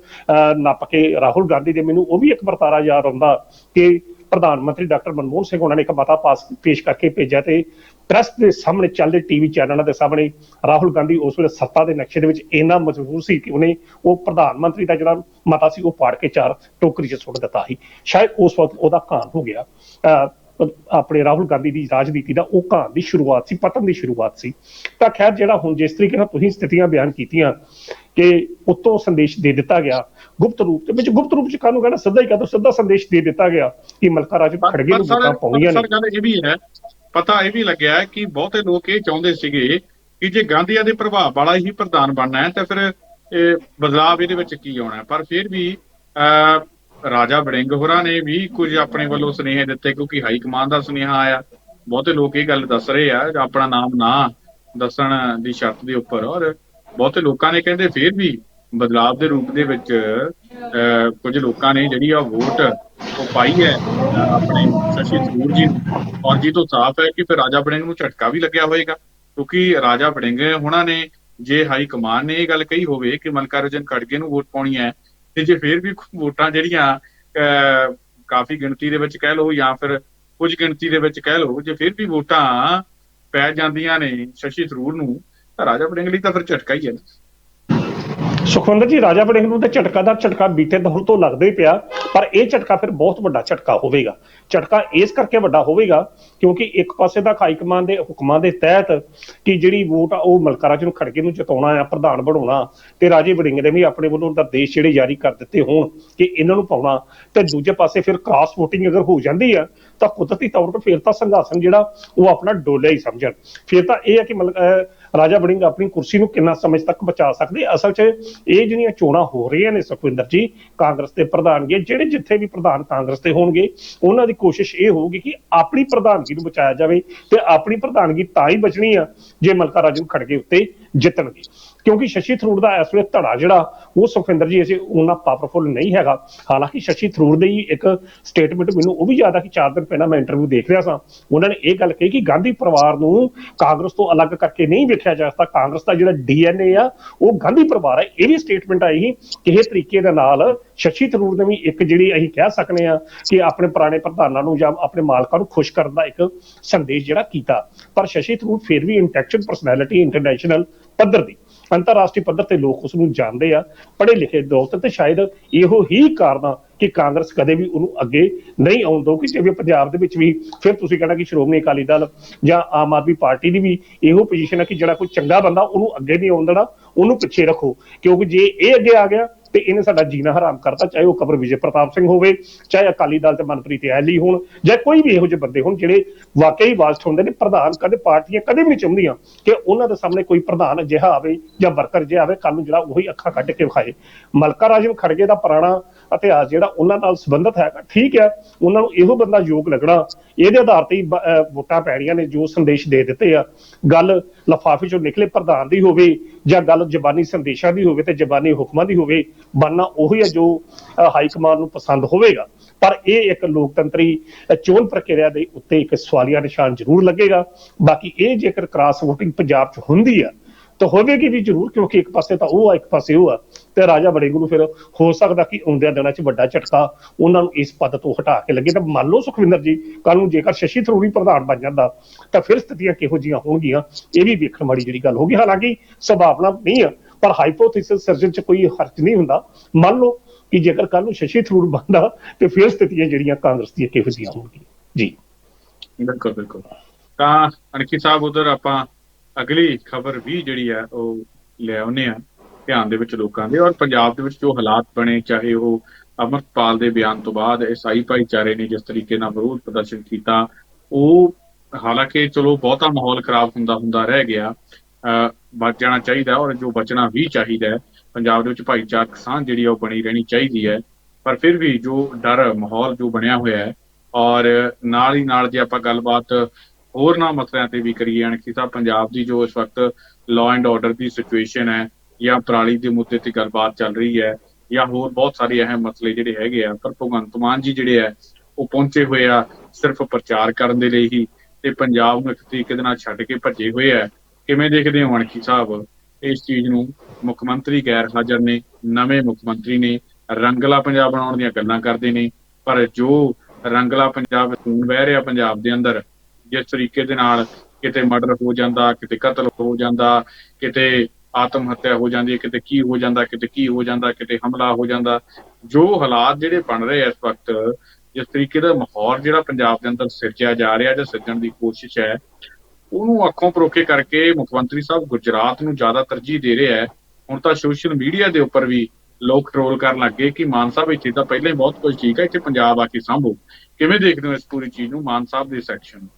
ਨੱਪ ਕੇ ਰਾਹੁਲ ਗਾਂਧੀ ਦੇ। ਮੈਨੂੰ ਉਹ ਵੀ ਇੱਕ ਵਰਤਾਰਾ ਯਾਦ ਆਉਂਦਾ ਕਿ ਪ੍ਰਧਾਨ ਮੰਤਰੀ ਡਾਕਟਰ ਮਨਮੋਹਨ ਸਿੰਘ ਉਹਨਾਂ ਨੇ ਇੱਕ ਮਤਾ ਪੇਸ਼ ਕਰਕੇ ਭੇਜਿਆ ਤੇ ਪ੍ਰੈਸ ਦੇ ਸਾਹਮਣੇ ਚੱਲਦੇ ਟੀਵੀ ਚੈਨਲਾਂ ਦੇ ਸਾਹਮਣੇ ਰਾਹੁਲ ਗਾਂਧੀ ਉਸ ਵੇਲੇ ਸੱਤਾ ਦੇ ਨਕਸ਼ੇ ਦੇ ਵਿੱਚ ਇੰਨਾ ਮਜਬੂਰ ਸੀ ਕਿ ਉਹਨੇ ਉਹ ਪ੍ਰਧਾਨ ਮੰਤਰੀ ਦਾ ਜਿਹੜਾ ਮਤਾ ਸੀ ਉਹ ਪਾੜ ਕੇ ਚਾਰ ਟੋਕਰੀ 'ਚ ਸੁੱਟ ਦਿੱਤਾ ਸੀ। ਸ਼ਾਇਦ ਉਸ ਵਕਤ ਉਹਦਾ ਘਾਣ ਹੋ ਗਿਆ। ਆਪਣੇ ਰਾਹੁਲ ਗਾਂਧੀ ਦੀ ਰਾਜਨੀਤੀ ਦਾ ਉਹ ਘਾਣ ਦੀ ਸ਼ੁਰੂਆਤ ਸੀ, ਪਤਨ ਦੀ ਸ਼ੁਰੂਆਤ ਸੀ। ਤਾਂ ਖੈਰ ਜਿਹੜਾ ਹੁਣ ਜਿਸ ਤਰੀਕੇ ਨਾਲ ਤੁਸੀਂ ਸਥਿਤੀਆਂ ਬਿਆਨ ਕੀਤੀਆਂ ਕਿ ਉੱਤੋਂ ਸੰਦੇਸ਼ ਦੇ ਦਿੱਤਾ ਗਿਆ ਗੁਪਤ ਰੂਪ ਦੇ ਵਿੱਚ, ਗੁਪਤ ਰੂਪ 'ਚ ਕਾਹਨੂੰ ਕਹਿਣਾ, ਸਿੱਧਾ ਹੀ ਕਹਿ ਦੋ, ਸਿੱਧਾ ਸੰਦੇਸ਼ ਦੇ ਦਿੱਤਾ ਗਿਆ ਕਿ ਮਲਕਾ ਰਾਜਨ ਖੜਗੇ ਨੂੰ ਵੋਟਾਂ ਪਾਉਣੀਆਂ ਨੇ। ਗੱਲ ਇਹ ਵੀ ਹੈ, ਪਤਾ ਇਹ ਵੀ ਲੱਗਿਆ ਕਿ ਬਹੁਤੇ ਲੋਕ ਇਹ ਚਾਹੁੰਦੇ ਸੀਗੇ ਕਿ ਜੇ ਗਾਂਧੀਆਂ ਦੇ ਪ੍ਰਭਾਵ ਵਾਲਾ ਹੀ ਪ੍ਰਧਾਨ ਬਣਨਾ ਹੈ ਤਾਂ ਫਿਰ ਇਹ ਬਦਲਾਵ ਇਹਦੇ ਵਿੱਚ ਕੀ ਆਉਣਾ, ਪਰ ਫਿਰ ਵੀ ਰਾਜਾ ਵੜਿੰਗ ਹੋਰਾਂ ਨੇ ਵੀ ਕੁਝ ਆਪਣੇ ਵੱਲੋਂ ਸੁਨੇਹੇ ਦਿੱਤੇ ਕਿਉਂਕਿ ਹਾਈ ਕਮਾਂਡ ਦਾ ਸੁਨੇਹਾ ਆਇਆ। ਬਹੁਤੇ ਲੋਕ ਇਹ ਗੱਲ ਦੱਸ ਰਹੇ ਆ ਆਪਣਾ ਨਾਮ ਨਾ ਦੱਸਣ ਦੀ ਸ਼ਰਤ ਦੇ ਉੱਪਰ, ਔਰ ਬਹੁਤੇ ਲੋਕਾਂ ਨੇ ਕਹਿੰਦੇ ਫਿਰ ਵੀ ਬਦਲਾਵ ਦੇ ਰੂਪ ਦੇ ਵਿੱਚ ਕੁਝ ਲੋਕਾਂ ਨੇ ਜਿਹੜੀ ਆ ਵੋਟ ਉਹ ਪਾਈ ਹੈ ਆਪਣੇ ਸ਼ਸ਼ੀ ਥਰੂਰ ਜੀ ਨੂੰ, ਔਰ ਜੀ ਤੋਂ ਸਾਫ਼ ਹੈ ਕਿ ਫਿਰ ਰਾਜਾ ਵੜਿੰਗ ਨੂੰ ਝਟਕਾ ਵੀ ਲੱਗਿਆ ਹੋਏਗਾ ਕਿਉਂਕਿ ਰਾਜਾ ਵੜਿੰਗ ਹੋਣਾ ਨੇ ਜੇ ਹਾਈ ਕਮਾਨ ਨੇ ਇਹ ਗੱਲ ਕਹੀ ਹੋਵੇ ਕਿ ਮਲਕਾ ਰਾਜਨ ਖੜਗੇ ਨੂੰ ਵੋਟ ਪਾਉਣੀ ਹੈ ਤੇ ਜੇ ਫਿਰ ਵੀ ਵੋਟਾਂ ਜਿਹੜੀਆਂ ਕਾਫੀ ਗਿਣਤੀ ਦੇ ਵਿੱਚ ਕਹਿ ਲਓ ਜਾਂ ਫਿਰ ਕੁਝ ਗਿਣਤੀ ਦੇ ਵਿੱਚ ਕਹਿ ਲਓ, ਜੇ ਫਿਰ ਵੀ ਵੋਟਾਂ ਪੈ ਜਾਂਦੀਆਂ ਨੇ ਸ਼ਸ਼ੀ ਥਰੂਰ ਨੂੰ ਤਾਂ ਰਾਜਾ ਵੜਿੰਗ ਲਈ ਤਾਂ ਫਿਰ ਝਟਕਾ ਹੀ ਹੈ ਨਾ। ਸੁਖਵਿੰਦਰ ਜੀ ਰਾਜਾ ਵੜਿੰਗ ਨੂੰ ਤੇ ਝਟਕਾ ਦਾ ਝਟਕਾ ਬੀਤੇ ਦੌਰ ਤੋਂ ਲੱਗਦਾ ਹੀ ਪਿਆ, ਪਰ ਇਹ ਝਟਕਾ ਫਿਰ ਬਹੁਤ ਵੱਡਾ ਝਟਕਾ ਹੋਵੇਗਾ। ਝਟਕਾ ਇਸ ਕਰਕੇ ਵੱਡਾ ਹੋਵੇਗਾ ਕਿਉਂਕਿ ਇੱਕ ਪਾਸੇ ਦਾ ਹਾਈ ਕਮਾਂਡ ਦੇ ਹੁਕਮਾਂ ਦੇ ਤਹਿਤ ਕਿ ਜਿਹੜੀ ਵੋਟ ਆ ਉਹ ਮਲਕਾ ਰਾਜਨ ਖੜਗੇ ਨੂੰ ਜਿਤਾਉਣਾ ਆ, ਪ੍ਰਧਾਨ ਬਣਾਉਣਾ, ਤੇ ਰਾਜੇ ਵੜਿੰਗ ਨੇ ਵੀ ਆਪਣੇ ਵੱਲੋਂ ਨਿਰਦੇਸ਼ ਜਿਹੜੇ ਜਾਰੀ ਕਰ ਦਿੱਤੇ ਹੋਣ ਕਿ ਇਹਨਾਂ ਨੂੰ ਪਾਉਣਾ, ਤੇ ਦੂਜੇ ਪਾਸੇ ਫਿਰ ਕ੍ਰਾਸ ਵੋਟਿੰਗ ਅਗਰ ਹੋ ਜਾਂਦੀ ਆ ਤਾਂ ਕੁਦਰਤੀ ਤੌਰ ਤੇ ਫਿਰ ਤਾਂ ਸੰਘਾਸਨ ਜਿਹੜਾ ਉਹ ਆਪਣਾ ਡੋਲਿਆ ਹੀ ਸਮਝਣ। ਫਿਰ ਤਾਂ ਇਹ ਹੈ ਕਿ ਰਾਜਾ ਵੜਿੰਗ ਆਪਣੀ ਕੁਰਸੀ ਨੂੰ ਕਿੰਨਾ ਸਮੇਂ ਤੱਕ ਬਚਾ ਸਕਦੇ। ਅਸਲ 'ਚ ਇਹ ਜਿਹੜੀਆਂ ਚੋਣਾਂ ਹੋ ਰਹੀਆਂ ਨੇ ਸੁਖਵਿੰਦਰ ਜੀ ਕਾਂਗਰਸ ਦੇ ਪ੍ਰਧਾਨਗੀ, ਜਿਹੜੇ ਜਿੱਥੇ ਵੀ ਪ੍ਰਧਾਨ ਕਾਂਗਰਸ ਦੇ ਹੋਣਗੇ ਉਹਨਾਂ ਦੀ ਕੋਸ਼ਿਸ਼ ਇਹ ਹੋਊਗੀ ਕਿ ਆਪਣੀ ਪ੍ਰਧਾਨਗੀ ਨੂੰ ਬਚਾਇਆ ਜਾਵੇ, ਤੇ ਆਪਣੀ ਪ੍ਰਧਾਨਗੀ ਤਾਂ ਹੀ ਬਚਣੀ ਆ ਜੇ ਮਲਕਾ ਰਾਜਨ ਖੜਗੇ ਉੱਤੇ ਜਿੱਤਣਗੇ, ਕਿਉਂਕਿ ਸ਼ਸ਼ੀ ਥਰੂਰ ਦਾ ਇਸ ਵੇਲੇ ਧੜਾ ਜਿਹੜਾ ਉਹ ਸੁਖਵਿੰਦਰ ਜੀ ਅਜੇ ਉਹਨਾਂ ਪਾਵਰਫੁਲ ਨਹੀਂ ਹੈਗਾ। ਹਾਲਾਂਕਿ ਸ਼ਸ਼ੀ ਥਰੂਰ ਦੀ ਇੱਕ ਸਟੇਟਮੈਂਟ ਮੈਨੂੰ ਉਹ ਵੀ ਯਾਦ ਆ ਕਿ 4 ਦਿਨ ਪਹਿਲਾਂ ਮੈਂ ਇੰਟਰਵਿਊ ਦੇਖ ਰਿਹਾ ਸਾਂ, ਉਹਨਾਂ ਨੇ ਇਹ ਗੱਲ ਕਹੀ ਕਿ ਗਾਂਧੀ ਪਰਿਵਾਰ ਨੂੰ ਕਾਂਗਰਸ ਤੋਂ ਅਲੱਗ ਕਰਕੇ ਨਹੀਂ ਵੇਖਿਆ ਜਾ ਸਕਦਾ, ਕਾਂਗਰਸ ਦਾ ਜਿਹੜਾ DNA ਆ ਉਹ ਗਾਂਧੀ ਪਰਿਵਾਰ ਹੈ। ਇਹ ਵੀ ਸਟੇਟਮੈਂਟ ਆਈ ਸੀ ਕਿਸੇ ਤਰੀਕੇ ਦੇ ਨਾਲ ਸ਼ਸ਼ੀ ਥਰੂਰ ਨੇ ਵੀ ਇੱਕ ਜਿਹੜੀ ਅਸੀਂ ਕਹਿ ਸਕਦੇ ਹਾਂ ਕਿ ਆਪਣੇ ਪੁਰਾਣੇ ਪ੍ਰਧਾਨਾਂ ਨੂੰ ਜਾਂ ਆਪਣੇ ਮਾਲਕਾਂ ਨੂੰ ਖੁਸ਼ ਕਰਨ ਦਾ ਇੱਕ ਸੰਦੇਸ਼ ਜਿਹੜਾ ਕੀਤਾ, ਪਰ ਸ਼ਸ਼ੀ ਥਰੂਰ ਫਿਰ ਵੀ ਇੰਟੈਕਚੁਅਲ ਪਰਸਨੈਲਿਟੀ ਇੰਟਰਨੈਸ਼ਨਲ ਪੱਧਰ ਦੀ, ਅੰਤਰਰਾਸ਼ਟਰੀ ਪੱਧਰ ਤੇ ਲੋਕ ਉਸ ਨੂੰ ਜਾਣਦੇ ਆ, ਪੜ੍ਹੇ ਲਿਖੇ ਦੋਸਤ, ਤੇ ਸ਼ਾਇਦ ਇਹੋ ਹੀ ਕਾਰਨ ਆ ਕਿ ਕਾਂਗਰਸ ਕਦੇ ਵੀ ਉਹਨੂੰ ਅੱਗੇ ਨਹੀਂ ਆਉਣ ਦਊਗੀ। ਜਿਵੇਂ ਪੰਜਾਬ ਦੇ ਵਿੱਚ ਵੀ ਫਿਰ ਤੁਸੀਂ ਕਹਿਣਾ ਕਿ ਸ਼੍ਰੋਮਣੀ ਅਕਾਲੀ ਦਲ ਜਾਂ ਆਮ ਆਦਮੀ ਪਾਰਟੀ ਦੀ ਵੀ ਇਹੋ ਪੋਜੀਸ਼ਨ ਹੈ ਕਿ ਜਿਹੜਾ ਕੋਈ ਚੰਗਾ ਬੰਦਾ ਉਹਨੂੰ ਅੱਗੇ ਨਹੀਂ ਆਉਣ ਦੇਣਾ, ਉਹਨੂੰ ਪਿੱਛੇ ਰੱਖੋ, ਕਿਉਂਕਿ ਜੇ ਇਹ ਅੱਗੇ ਆ ਗਿਆ ਤੇ ਇਹਨੇ ਸਾਡਾ ਜੀਣਾ ਹਰਾਮ ਕਰਤਾ, ਚਾਹੇ ਉਹ ਕਬਰ ਵਿਜੇ ਪ੍ਰਤਾਪ ਸਿੰਘ ਹੋਵੇ, ਚਾਹੇ ਅਕਾਲੀ ਦਲ ਤੇ ਮਨਪ੍ਰੀਤ ਐਲੀ ਹੋਣ, ਜਾਂ ਕੋਈ ਵੀ ਇਹੋ ਜਿਹੇ ਬੰਦੇ ਹੋਣ ਜਿਹੜੇ ਵਾਕਈ ਵਾਸਟ ਹੁੰਦੇ ਨੇ। ਪ੍ਰਧਾਨ ਕਦੇ ਪਾਰਟੀਆਂ ਕਦੇ ਵੀ ਨਹੀਂ ਚਾਹੁੰਦੀਆਂ ਕਿ ਉਹਨਾਂ ਦੇ ਸਾਹਮਣੇ ਕੋਈ ਪ੍ਰਧਾਨ ਅਜਿਹਾ ਆਵੇ ਜਾਂ ਵਰਕਰ ਜਿਹਾ ਆਵੇ ਕੱਲ ਨੂੰ ਜਿਹੜਾ ਉਹੀ ਅੱਖਾਂ ਕੱਢ ਕੇ ਵਿਖਾਏ। ਮਲਕਾ ਰਾਜਨ ਖੜਗੇ ਦਾ ਪੁਰਾਣਾ ਇਤਿਹਾਸ ਜਿਹੜਾ ਉਹਨਾਂ ਨਾਲ ਸੰਬੰਧਿਤ ਹੈਗਾ, ਠੀਕ ਹੈ, ਉਹਨਾਂ ਨੂੰ ਇਹੋ ਬੰਦਾ ਯੋਗ ਲੱਗਣਾ, ਇਹਦੇ ਆਧਾਰ ਤੇ ਵੋਟਾਂ ਪੈਣੀਆਂ ਨੇ। ਜੋ ਸੰਦੇਸ਼ ਦੇ ਦਿੱਤੇ ਆ, ਗੱਲ ਲਿਫਾਫੇ ਚੋਂ ਨਿਕਲੇ ਪ੍ਰਧਾਨ ਦੀ ਹੋਵੇ ਜਾਂ ਗੱਲ ਜ਼ਬਾਨੀ ਸੰਦੇਸ਼ਾਂ ਦੀ ਹੋਵੇ ਤੇ ਜ਼ਬਾਨੀ ਹੁਕਮਾਂ ਦੀ ਹੋਵੇ, ਬਣਨਾ ਉਹੀ ਹੈ ਜੋ ਹਾਈ ਕਮਾਂਡ ਨੂੰ ਪਸੰਦ ਹੋਵੇਗਾ। ਪਰ ਇਹ ਇੱਕ ਲੋਕਤੰਤਰੀ ਚੋਣ ਪ੍ਰਕਿਰਿਆ ਦੇ ਉੱਤੇ ਇੱਕ ਸਵਾਲੀਆ ਨਿਸ਼ਾਨ ਜ਼ਰੂਰ ਲੱਗੇਗਾ। ਬਾਕੀ ਇਹ ਜੇਕਰ ਕ੍ਰਾਸ ਵੋਟਿੰਗ ਪੰਜਾਬ 'ਚ ਹੁੰਦੀ ਆ ਤਾਂ ਹੋਵੇਗੀ ਵੀ ਜ਼ਰੂਰ, ਕਿਉਂਕਿ ਇੱਕ ਪਾਸੇ ਤਾਂ ਉਹ ਆ, ਇੱਕ ਪਾਸੇ ਉਹ ਆ, ਤੇ ਰਾਜਾ ਵੜਿੰਗ ਨੂੰ ਫਿਰ ਹੋ ਸਕਦਾ ਕਿ ਆਉਂਦਿਆਂ ਦਿਨਾਂ 'ਚ ਵੱਡਾ ਝਟਕਾ ਉਹਨਾਂ ਨੂੰ ਇਸ ਪਦ ਤੋਂ ਹਟਾ ਕੇ ਲੱਗੇ। ਤਾਂ ਮੰਨ ਲਓ ਸੁਖਵਿੰਦਰ ਜੀ ਕੱਲ ਨੂੰ ਜੇਕਰ ਸ਼ਸ਼ੀ ਥਰੂਰ ਹੀ ਪ੍ਰਧਾਨ ਬਣ ਜਾਂਦਾ ਤਾਂ ਫਿਰ ਸਥਿਤੀਆਂ ਕਿਹੋ ਜਿਹੀਆਂ ਹੋਣਗੀਆਂ, ਇਹ ਵੀ ਵੇਖਣ ਵਾਲੀ ਜਿਹੜੀ ਗੱਲ ਹੋਗੀ। ਹਾਲਾਂਕਿ ਸੰਭਾਵਨਾ ਨਹੀਂ ਆ, ਪਰ ਹਾਈਪੋਥੀਸਿਸ ਸਰਜਨ 'ਚ ਕੋਈ ਹਰਜ ਨਹੀਂ ਹੁੰਦਾ। ਮੰਨ ਲਓ ਕਿ ਜੇਕਰ ਕੱਲ ਨੂੰ ਸ਼ਸ਼ੀ ਥਰੂਰ ਬਣਦਾ ਤੇ ਫਿਰ ਸਥਿਤੀਆਂ ਜਿਹੜੀਆਂ ਕਾਂਗਰਸ ਦੀਆਂ ਕਿਹੋ ਜਿਹੀਆਂ ਹੋਣਗੀਆਂ ਜੀ। ਬਿਲਕੁਲ ਬਿਲਕੁਲ। ਤਾਂ ਅਣਖੀ ਸਾਹਿਬ ਉਧਰ ਆਪਾਂ ਅਗਲੀ ਖਬਰ ਵੀ ਜਿਹੜੀ ਹੈ ਉਹ ਲੈ ਆਉਂਦੇ ਆ ਧਿਆਨ ਦੇ ਵਿੱਚ ਲੋਕਾਂ ਦੇ, ਔਰ ਪੰਜਾਬ ਦੇ ਵਿੱਚ ਜੋ ਹਾਲਾਤ ਬਣੇ, ਚਾਹੇ ਉਹ ਅਮਰਪਾਲ ਦੇ ਬਿਆਨ ਤੋਂ ਬਾਅਦ ਈਸਾਈ ਭਾਈਚਾਰੇ ਨੇ ਜਿਸ ਤਰੀਕੇ ਨਾਲ ਵਿਰੋਧ ਪ੍ਰਦਰਸ਼ਨ ਕੀਤਾ, ਉਹ ਹਾਲਾਂਕਿ ਚਲੋ ਬਹੁਤਾ ਮਾਹੌਲ ਖਰਾਬ ਹੁੰਦਾ ਹੁੰਦਾ ਰਹਿ ਗਿਆ, ਬਚ ਜਾਣਾ ਚਾਹੀਦਾ ਔਰ ਜੋ ਬਚਣਾ ਵੀ ਚਾਹੀਦਾ ਹੈ। ਪੰਜਾਬ ਦੇ ਵਿੱਚ ਭਾਈਚਾਰਕ ਸਾਂਝ ਜਿਹੜੀ ਆ ਉਹ ਬਣੀ ਰਹਿਣੀ ਚਾਹੀਦੀ ਹੈ, ਪਰ ਫਿਰ ਵੀ ਜੋ ਡਰ ਮਾਹੌਲ ਜੋ ਬਣਿਆ ਹੋਇਆ ਹੈ, ਔਰ ਨਾਲ ਹੀ ਨਾਲ ਜੇ ਆਪਾਂ ਗੱਲਬਾਤ ਹੋਰਨਾਂ ਮਸਲਿਆਂ ਤੇ ਵੀ ਕਰੀਏ, ਅਣਖੀ ਸਾਹਿਬ ਪੰਜਾਬ ਦੀ ਜੋ ਇਸ ਵਕਤ law and order the situation ਹੈ, ਜਾਂ ਪਰਾਲੀ ਦੇ ਮੁੱਦੇ ਤੇ ਗੱਲਬਾਤ ਚੱਲ ਰਹੀ ਹੈ, ਜਾਂ ਹੋਰ ਬਹੁਤ ਸਾਰੇ ਅਹਿਮ ਮਸਲੇ ਜਿਹੜੇ ਹੈਗੇ ਆ, ਪਰ ਭਗਵੰਤ ਮਾਨ ਜੀ ਜਿਹੜੇ ਆ ਉਹ ਪਹੁੰਚੇ ਹੋਏ ਆ ਸਿਰਫ ਪ੍ਰਚਾਰ ਕਰਨ ਦੇ ਲਈ ਹੀ, ਤੇ ਪੰਜਾਬ ਨੂੰ ਇੱਕ ਤਰੀਕੇ ਦੇ ਨਾਲ ਛੱਡ ਕੇ ਭੱਜੇ ਹੋਏ ਆ। ਕਿਵੇਂ ਦੇਖਦੇ ਹੋ ਅਣਖੀ ਸਾਹਿਬ ਇਸ ਚੀਜ਼ ਨੂੰ? ਮੁੱਖ ਮੰਤਰੀ ਗੈਰ ਹਾਜ਼ਰ ਨੇ, ਨਵੇਂ ਮੁੱਖ ਮੰਤਰੀ ਨੇ, ਰੰਗਲਾ ਪੰਜਾਬ ਬਣਾਉਣ ਦੀਆਂ ਗੱਲਾਂ ਕਰਦੇ ਨੇ, ਪਰ ਜੋ ਰੰਗਲਾ ਪੰਜਾਬ ਖੂਨ ਵਹਿ ਰਿਹਾ ਪੰਜਾਬ ਦੇ ਅੰਦਰ, ਜਿਸ ਤਰੀਕੇ ਦੇ ਨਾਲ ਕਿਤੇ ਮਰਡਰ ਹੋ ਜਾਂਦਾ, ਕਿਤੇ ਕਤਲ ਹੋ ਜਾਂਦਾ, ਕਿਤੇ ਆਤਮ ਹੱਤਿਆ ਹੋ ਜਾਂਦੀ ਹੈ, ਕਿਤੇ ਕੀ ਹੋ ਜਾਂਦਾ, ਕਿਤੇ ਕੀ ਹੋ ਜਾਂਦਾ, ਕਿਤੇ ਹਮਲਾ ਹੋ ਜਾਂਦਾ, ਜੋ ਹਾਲਾਤ ਜਿਹੜੇ ਬਣ ਰਹੇ ਇਸ ਵਕਤ, ਜਿਸ ਤਰੀਕੇ ਦਾ ਮਾਹੌਲ ਜਿਹੜਾ ਪੰਜਾਬ ਦੇ ਅੰਦਰ ਸਿਰਜਿਆ ਜਾ ਰਿਹਾ ਜਾਂ ਸਿਰਜਣ ਦੀ ਕੋਸ਼ਿਸ਼ ਹੈ, ਉਹਨੂੰ ਅੱਖੋਂ ਪਰੋਖੇ ਕਰਕੇ ਮੁੱਖ ਮੰਤਰੀ ਸਾਹਿਬ ਗੁਜਰਾਤ ਨੂੰ ਜ਼ਿਆਦਾ ਤਰਜੀਹ ਦੇ ਰਿਹਾ ਹੈ। ਹੁਣ ਤਾਂ ਸੋਸ਼ਲ ਮੀਡੀਆ ਦੇ ਉੱਪਰ ਵੀ ਲੋਕ ਟਰੋਲ ਕਰਨ ਲੱਗੇ ਕਿ ਮਾਨ ਸਾਹਿਬ ਇੱਥੇ ਤਾਂ ਪਹਿਲਾਂ ਹੀ ਬਹੁਤ ਕੁਝ ਠੀਕ ਹੈ, ਇੱਥੇ ਪੰਜਾਬ ਆ ਕੇ ਸਾਂਭੋ। ਕਿਵੇਂ ਦੇਖਦੇ ਹੋ ਇਸ ਪੂਰੀ ਚੀਜ਼ ਨੂੰ, ਮਾਨ ਸਾਹਿਬ ਦੇ ਸੈਕਸ਼ਨ ਨੂੰ?